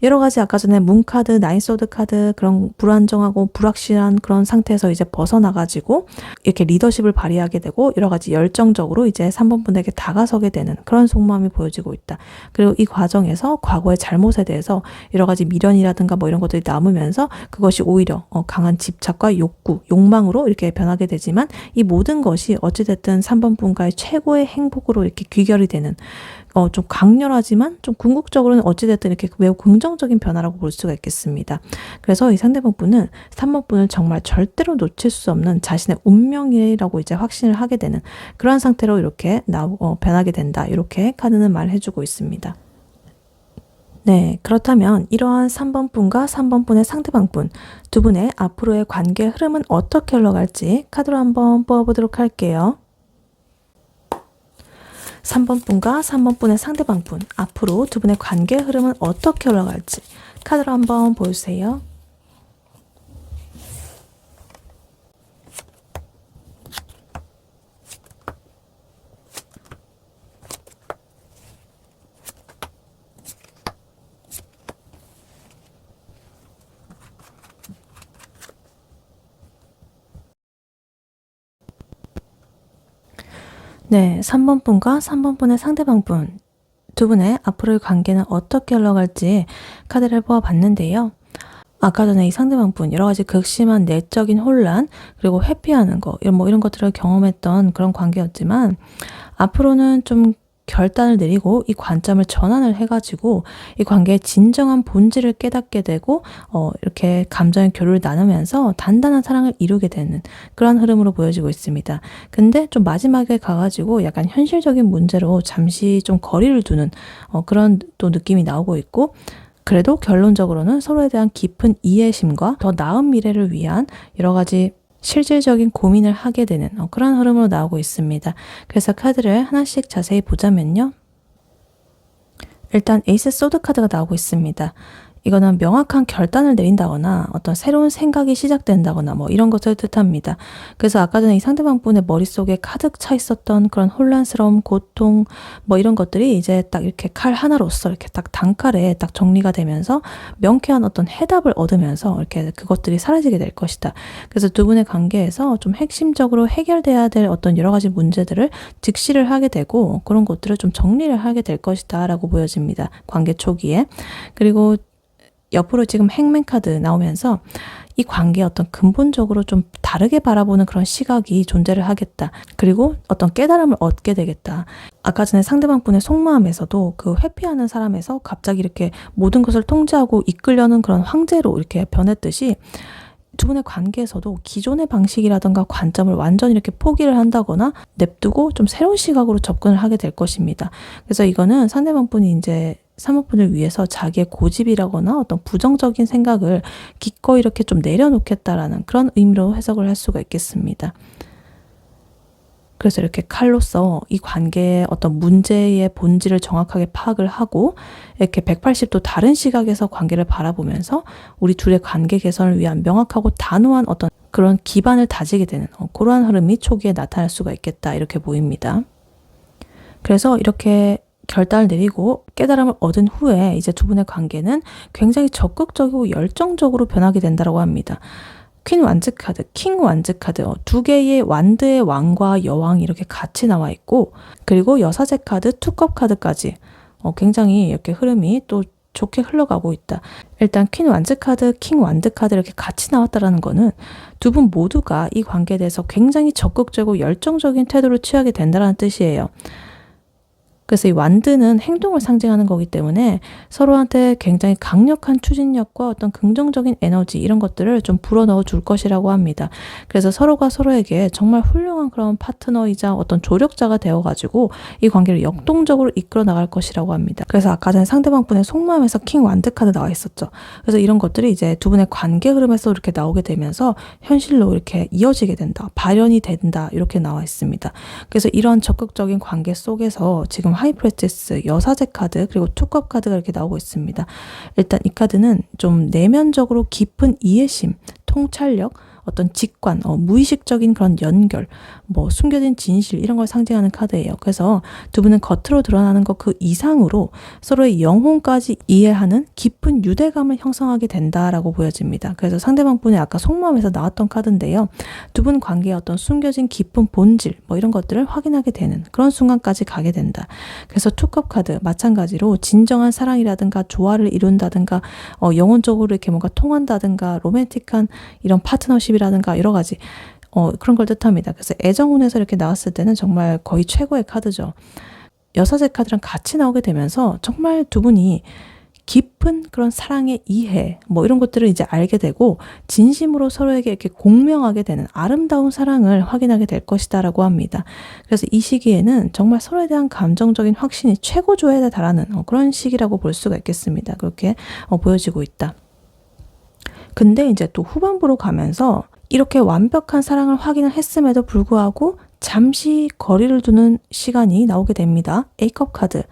여러 가지 아까 전에 문카드, 9 소드 카드 그런 불안정하고 불확실한 그런 상태에서 이제 벗어나가지고 이렇게 리더십을 발휘하게 되고 여러 가지 열정적으로 이제 3번 분에게 다가서게 되는 그런 속마음이 보여지고 있다. 그리고 이 과정에서 과거의 잘못에 대해서 여러 가지 미련이라든가 뭐 이런 것들이 남으면서 그것이 오히려 강한 집착과 욕구, 욕망으로 이렇게 변하게 되지만 이 모든 것이 어찌됐든 3번 분과의 최고의 행복으로 이렇게 귀결이 되는 좀 강렬하지만 좀 궁극적으로는 어찌됐든 이렇게 매우 긍정적인 변화라고 볼 수가 있겠습니다. 그래서 이 상대방 분은 3번 분을 정말 절대로 놓칠 수 없는 자신의 운명이라고 이제 확신을 하게 되는 그런 상태로 이렇게 변하게 된다. 이렇게 카드는 말해주고 있습니다. 네, 그렇다면 이러한 3번 분과 3번 분의 상대방 분 두 분의 앞으로의 관계 흐름은 어떻게 흘러갈지 카드로 한번 뽑아보도록 할게요. 3번 분과 3번 분의 상대방 분 앞으로 두 분의 관계 흐름은 어떻게 흘러갈지 카드로 한번 보여주세요. 네, 3번 분과 3번 분의 상대방 분 두 분의 앞으로의 관계는 어떻게 흘러갈지 카드를 뽑아봤는데요. 아까 전에 이 상대방 분 여러 가지 극심한 내적인 혼란 그리고 회피하는 거 이런 것들을 경험했던 그런 관계였지만 앞으로는 좀 결단을 내리고 이 관점을 전환을 해가지고 이 관계의 진정한 본질을 깨닫게 되고 이렇게 감정의 교류를 나누면서 단단한 사랑을 이루게 되는 그런 흐름으로 보여지고 있습니다. 근데 좀 마지막에 가가지고 약간 현실적인 문제로 잠시 좀 거리를 두는 그런 또 느낌이 나오고 있고 그래도 결론적으로는 서로에 대한 깊은 이해심과 더 나은 미래를 위한 여러 가지 실질적인 고민을 하게 되는 그런 흐름으로 나오고 있습니다. 그래서 카드를 하나씩 자세히 보자면요. 일단 에이스 소드 카드가 나오고 있습니다. 이거는 명확한 결단을 내린다거나 어떤 새로운 생각이 시작된다거나 이런 것을 뜻합니다. 그래서 아까 전에 이 상대방 분의 머릿속에 가득 차 있었던 그런 혼란스러움, 고통 이런 것들이 이제 딱 이렇게 칼 하나로서 이렇게 딱 단칼에 딱 정리가 되면서 명쾌한 어떤 해답을 얻으면서 이렇게 그것들이 사라지게 될 것이다. 그래서 두 분의 관계에서 좀 핵심적으로 해결돼야 될 어떤 여러 가지 문제들을 직시를 하게 되고 그런 것들을 좀 정리를 하게 될 것이다 라고 보여집니다. 관계 초기에. 그리고 옆으로 지금 행맨 카드 나오면서 이 관계에 어떤 근본적으로 좀 다르게 바라보는 그런 시각이 존재를 하겠다. 그리고 어떤 깨달음을 얻게 되겠다. 아까 전에 상대방 분의 속마음에서도 그 회피하는 사람에서 갑자기 이렇게 모든 것을 통제하고 이끌려는 그런 황제로 이렇게 변했듯이 두 분의 관계에서도 기존의 방식이라든가 관점을 완전히 이렇게 포기를 한다거나 냅두고 좀 새로운 시각으로 접근을 하게 될 것입니다. 그래서 이거는 상대방 분이 이제 3번 분을 위해서 자기의 고집이라거나 어떤 부정적인 생각을 기꺼이 이렇게 좀 내려놓겠다라는 그런 의미로 해석을 할 수가 있겠습니다. 그래서 이렇게 칼로서 이 관계의 어떤 문제의 본질을 정확하게 파악을 하고 이렇게 180도 다른 시각에서 관계를 바라보면서 우리 둘의 관계 개선을 위한 명확하고 단호한 어떤 그런 기반을 다지게 되는 그러한 흐름이 초기에 나타날 수가 있겠다 이렇게 보입니다. 그래서 이렇게 결단을 내리고 깨달음을 얻은 후에 이제 두 분의 관계는 굉장히 적극적이고 열정적으로 변하게 된다고 합니다. 퀸 완즈 카드, 킹 완즈 카드 두 개의 완드의 왕과 여왕이 이렇게 같이 나와 있고 그리고 여사제 카드, 투컵 카드까지 굉장히 이렇게 흐름이 또 좋게 흘러가고 있다. 일단 퀸 완즈 카드, 킹 완드 카드 이렇게 같이 나왔다라는 거는 두 분 모두가 이 관계에 대해서 굉장히 적극적이고 열정적인 태도를 취하게 된다는 뜻이에요. 그래서 이 완드는 행동을 상징하는 거기 때문에 서로한테 굉장히 강력한 추진력과 어떤 긍정적인 에너지 이런 것들을 좀 불어넣어 줄 것이라고 합니다. 그래서 서로가 서로에게 정말 훌륭한 그런 파트너이자 어떤 조력자가 되어가지고 이 관계를 역동적으로 이끌어 나갈 것이라고 합니다. 그래서 아까 전에 상대방 분의 속마음에서 킹 완드 카드 나와 있었죠. 그래서 이런 것들이 이제 두 분의 관계 흐름에서 이렇게 나오게 되면서 현실로 이렇게 이어지게 된다. 발현이 된다. 이렇게 나와 있습니다. 그래서 이런 적극적인 관계 속에서 지금 하이프레스티스, 여사제 카드, 그리고 투컵 카드가 이렇게 나오고 있습니다. 일단 이 카드는 좀 내면적으로 깊은 이해심, 통찰력, 어떤 직관, 무의식적인 그런 연결, 숨겨진 진실 이런 걸 상징하는 카드예요. 그래서 두 분은 겉으로 드러나는 것 그 이상으로 서로의 영혼까지 이해하는 깊은 유대감을 형성하게 된다라고 보여집니다. 그래서 상대방 분이 아까 속마음에서 나왔던 카드인데요. 두 분 관계의 어떤 숨겨진 깊은 본질 이런 것들을 확인하게 되는 그런 순간까지 가게 된다. 그래서 투컵 카드 마찬가지로 진정한 사랑이라든가 조화를 이룬다든가 영혼적으로 이렇게 뭔가 통한다든가 로맨틱한 이런 파트너십이라든가 여러 가지 그런 걸 뜻합니다. 그래서 애정운에서 이렇게 나왔을 때는 정말 거의 최고의 카드죠. 여사제 카드랑 같이 나오게 되면서 정말 두 분이 깊은 그런 사랑의 이해 뭐 이런 것들을 이제 알게 되고 진심으로 서로에게 이렇게 공명하게 되는 아름다운 사랑을 확인하게 될 것이다 라고 합니다. 그래서 이 시기에는 정말 서로에 대한 감정적인 확신이 최고조에 달하는 그런 시기라고 볼 수가 있겠습니다. 그렇게 보여지고 있다. 근데 이제 또 후반부로 가면서 이렇게 완벽한 사랑을 확인을 했음에도 불구하고 잠시 거리를 두는 시간이 나오게 됩니다. A컵 카드.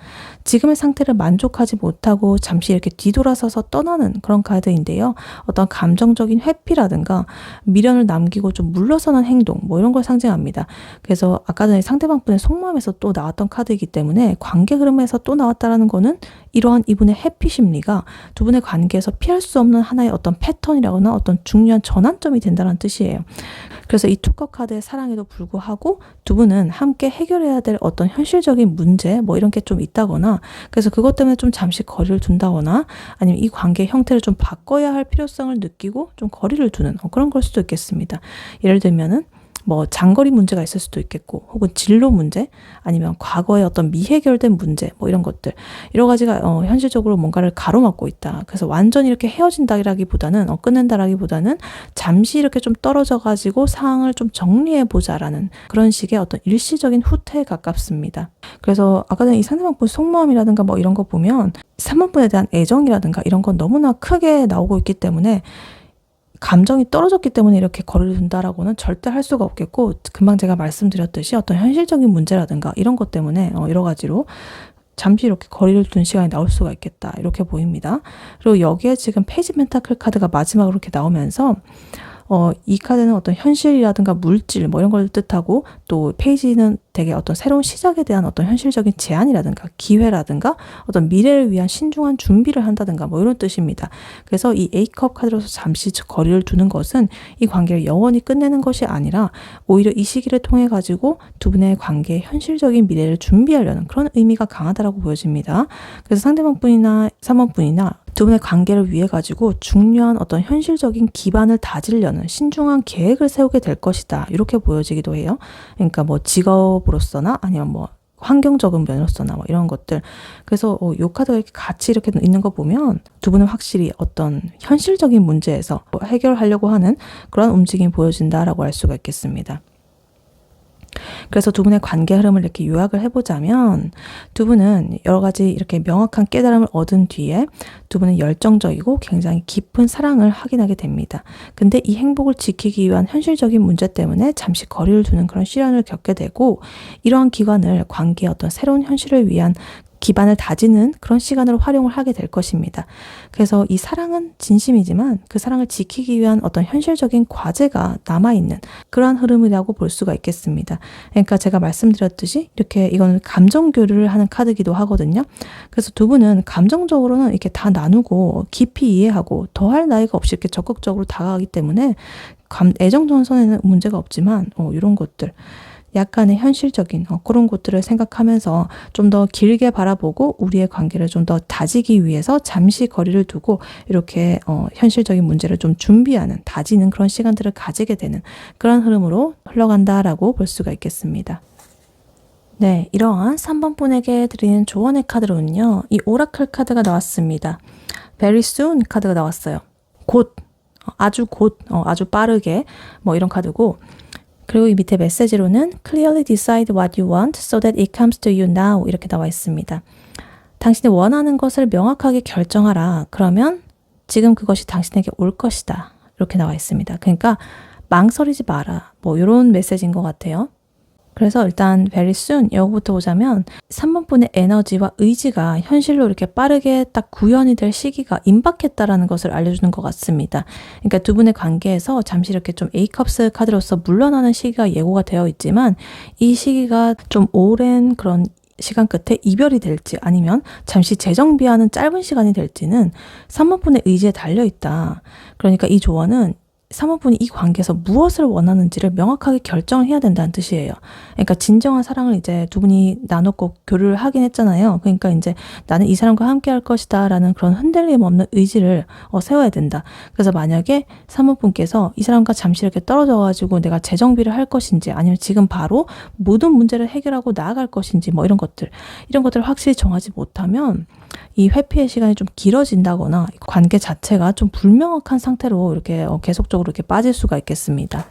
지금의 상태를 만족하지 못하고 잠시 이렇게 뒤돌아서서 떠나는 그런 카드인데요. 어떤 감정적인 회피라든가 미련을 남기고 좀 물러서는 행동 뭐 이런 걸 상징합니다. 그래서 아까 전에 상대방 분의 속마음에서 또 나왔던 카드이기 때문에 관계 흐름에서 또 나왔다라는 거는 이러한 이분의 회피 심리가 두 분의 관계에서 피할 수 없는 하나의 어떤 패턴이라거나 어떤 중요한 전환점이 된다는 뜻이에요. 그래서 이 투컵 카드의 사랑에도 불구하고 두 분은 함께 해결해야 될 어떤 현실적인 문제 뭐 이런 게 좀 있다거나 그래서 그것 때문에 좀 잠시 거리를 둔다거나 아니면 이 관계의 형태를 좀 바꿔야 할 필요성을 느끼고 좀 거리를 두는 그런 걸 수도 있겠습니다. 예를 들면은 뭐 장거리 문제가 있을 수도 있겠고 혹은 진로 문제 아니면 과거의 어떤 미해결된 문제 뭐 이런 것들 여러 가지가 현실적으로 뭔가를 가로막고 있다. 그래서 완전히 이렇게 헤어진다라기보다는 끝낸다라기보다는 잠시 이렇게 좀 떨어져 가지고 상황을 좀 정리해 보자라는 그런 식의 어떤 일시적인 후퇴에 가깝습니다. 그래서 아까 전에 이 상대방 분 속마음이라든가 뭐 이런 거 보면 3번 분에 대한 애정이라든가 이런 건 너무나 크게 나오고 있기 때문에 감정이 떨어졌기 때문에 이렇게 거리를 둔다라고는 절대 할 수가 없겠고 금방 제가 말씀드렸듯이 어떤 현실적인 문제라든가 이런 것 때문에 여러 가지로 잠시 이렇게 거리를 둔 시간이 나올 수가 있겠다 이렇게 보입니다. 그리고 여기에 지금 페이지 펜타클 카드가 마지막으로 이렇게 나오면서 이 카드는 어떤 현실이라든가 물질 뭐 이런 걸 뜻하고 또 페이지는 되게 어떤 새로운 시작에 대한 어떤 현실적인 제안이라든가 기회라든가 어떤 미래를 위한 신중한 준비를 한다든가 뭐 이런 뜻입니다. 그래서 이 A컵 카드로서 잠시 거리를 두는 것은 이 관계를 영원히 끝내는 것이 아니라 오히려 이 시기를 통해 가지고 두 분의 관계의 현실적인 미래를 준비하려는 그런 의미가 강하다라고 보여집니다. 그래서 상대방 분이나 3번 분이나 두 분의 관계를 위해 가지고 중요한 어떤 현실적인 기반을 다지려는 신중한 계획을 세우게 될 것이다. 이렇게 보여지기도 해요. 그러니까 뭐 직업으로서나 아니면 뭐 환경적인 면으로서나 뭐 이런 것들. 그래서 이 카드가 이렇게 같이 이렇게 있는 거 보면 두 분은 확실히 어떤 현실적인 문제에서 해결하려고 하는 그런 움직임이 보여진다라고 할 수가 있겠습니다. 그래서 두 분의 관계 흐름을 이렇게 요약을 해보자면 두 분은 여러 가지 이렇게 명확한 깨달음을 얻은 뒤에 두 분은 열정적이고 굉장히 깊은 사랑을 확인하게 됩니다. 근데 이 행복을 지키기 위한 현실적인 문제 때문에 잠시 거리를 두는 그런 시련을 겪게 되고 이러한 기간을 관계의 어떤 새로운 현실을 위한 기반을 다지는 그런 시간으로 활용을 하게 될 것입니다. 그래서 이 사랑은 진심이지만 그 사랑을 지키기 위한 어떤 현실적인 과제가 남아있는 그러한 흐름이라고 볼 수가 있겠습니다. 그러니까 제가 말씀드렸듯이 이렇게 이거는 감정 교류를 하는 카드기도 하거든요. 그래서 두 분은 감정적으로는 이렇게 다 나누고 깊이 이해하고 더할 나위가 없이 이렇게 적극적으로 다가가기 때문에 애정 전선에는 문제가 없지만 이런 것들 약간의 현실적인 그런 것들을 생각하면서 좀 더 길게 바라보고 우리의 관계를 좀 더 다지기 위해서 잠시 거리를 두고 이렇게 현실적인 문제를 좀 준비하는 다지는 그런 시간들을 가지게 되는 그런 흐름으로 흘러간다라고 볼 수가 있겠습니다. 네, 이러한 3번 분에게 드리는 조언의 카드로는요. 이 오라클 카드가 나왔습니다. Very soon 카드가 나왔어요. 곧, 아주 빠르게 뭐 이런 카드고 그리고 이 밑에 메시지로는 Clearly decide what you want so that it comes to you now 이렇게 나와 있습니다. 당신이 원하는 것을 명확하게 결정하라. 그러면 지금 그것이 당신에게 올 것이다. 이렇게 나와 있습니다. 그러니까 망설이지 마라. 뭐 이런 메시지인 것 같아요. 그래서 일단 very soon 이거부터 보자면 3번 분의 에너지와 의지가 현실로 이렇게 빠르게 딱 구현이 될 시기가 임박했다라는 것을 알려주는 것 같습니다. 그러니까 두 분의 관계에서 잠시 이렇게 좀 A컵스 카드로서 물러나는 시기가 예고가 되어 있지만 이 시기가 좀 오랜 그런 시간 끝에 이별이 될지 아니면 잠시 재정비하는 짧은 시간이 될지는 3번 분의 의지에 달려있다. 그러니까 이 조언은 3번 분이 이 관계에서 무엇을 원하는지를 명확하게 결정을 해야 된다는 뜻이에요. 그러니까 진정한 사랑을 이제 두 분이 나눴고 교류를 하긴 했잖아요. 그러니까 이제 나는 이 사람과 함께 할 것이다 라는 그런 흔들림 없는 의지를 세워야 된다. 그래서 만약에 3번 분께서 이 사람과 잠시 이렇게 떨어져 가지고 내가 재정비를 할 것인지 아니면 지금 바로 모든 문제를 해결하고 나아갈 것인지 뭐 이런 것들을 확실히 정하지 못하면 이 회피의 시간이 좀 길어진다거나 관계 자체가 좀 불명확한 상태로 이렇게 계속적으로 이렇게 빠질 수가 있겠습니다.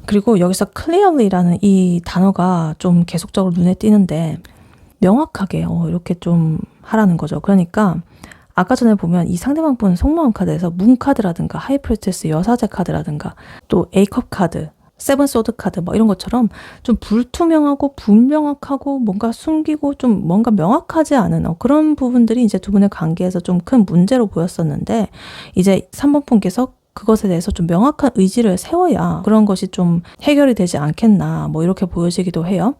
그리고 여기서 clearly라는 이 단어가 좀 계속적으로 눈에 띄는데 명확하게 이렇게 좀 하라는 거죠. 그러니까 아까 전에 보면 이 상대방 분 속마음 카드에서 문 카드라든가 하이프리스테스 여사제 카드라든가 또 A컵 카드 세븐 소드 카드 뭐 이런 것처럼 좀 불투명하고 불명확하고 뭔가 숨기고 좀 뭔가 명확하지 않은 그런 부분들이 이제 두 분의 관계에서 좀 큰 문제로 보였었는데 이제 3번 분께서 그것에 대해서 좀 명확한 의지를 세워야 그런 것이 좀 해결이 되지 않겠나 뭐 이렇게 보여지기도 해요.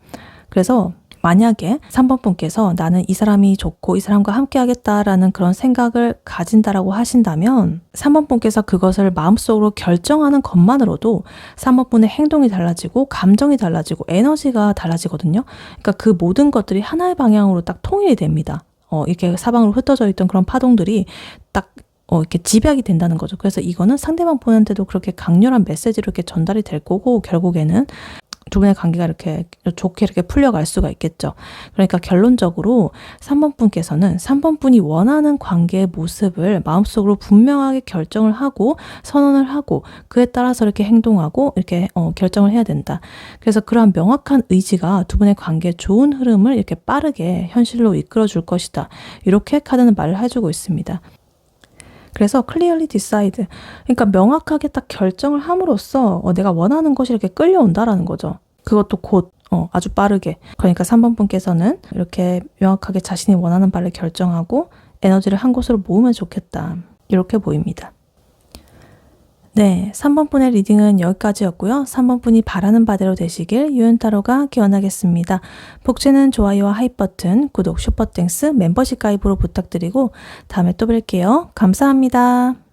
그래서 만약에 3번 분께서 나는 이 사람이 좋고 이 사람과 함께 하겠다라는 그런 생각을 가진다라고 하신다면 3번 분께서 그것을 마음속으로 결정하는 것만으로도 3번 분의 행동이 달라지고 감정이 달라지고 에너지가 달라지거든요. 그러니까 그 모든 것들이 하나의 방향으로 딱 통일이 됩니다. 이렇게 사방으로 흩어져 있던 그런 파동들이 딱 이렇게 집약이 된다는 거죠. 그래서 이거는 상대방 분한테도 그렇게 강렬한 메시지로 이렇게 전달이 될 거고 결국에는 두 분의 관계가 이렇게 좋게 이렇게 풀려갈 수가 있겠죠. 그러니까 결론적으로 3번 분께서는 3번 분이 원하는 관계의 모습을 마음속으로 분명하게 결정을 하고 선언을 하고 그에 따라서 이렇게 행동하고 이렇게 결정을 해야 된다. 그래서 그러한 명확한 의지가 두 분의 관계의 좋은 흐름을 이렇게 빠르게 현실로 이끌어 줄 것이다. 이렇게 카드는 말을 해주고 있습니다. 그래서 clearly decide, 그러니까 명확하게 딱 결정을 함으로써 내가 원하는 것이 이렇게 끌려온다라는 거죠. 그것도 곧 아주 빠르게. 그러니까 3번 분께서는 이렇게 명확하게 자신이 원하는 바를 결정하고 에너지를 한 곳으로 모으면 좋겠다. 이렇게 보입니다. 네, 3번 분의 리딩은 여기까지였고요. 3번 분이 바라는 바대로 되시길 유연타로가 기원하겠습니다. 복제는 좋아요와 하이 버튼, 구독, 슈퍼땡스, 멤버십 가입으로 부탁드리고 다음에 또 뵐게요. 감사합니다.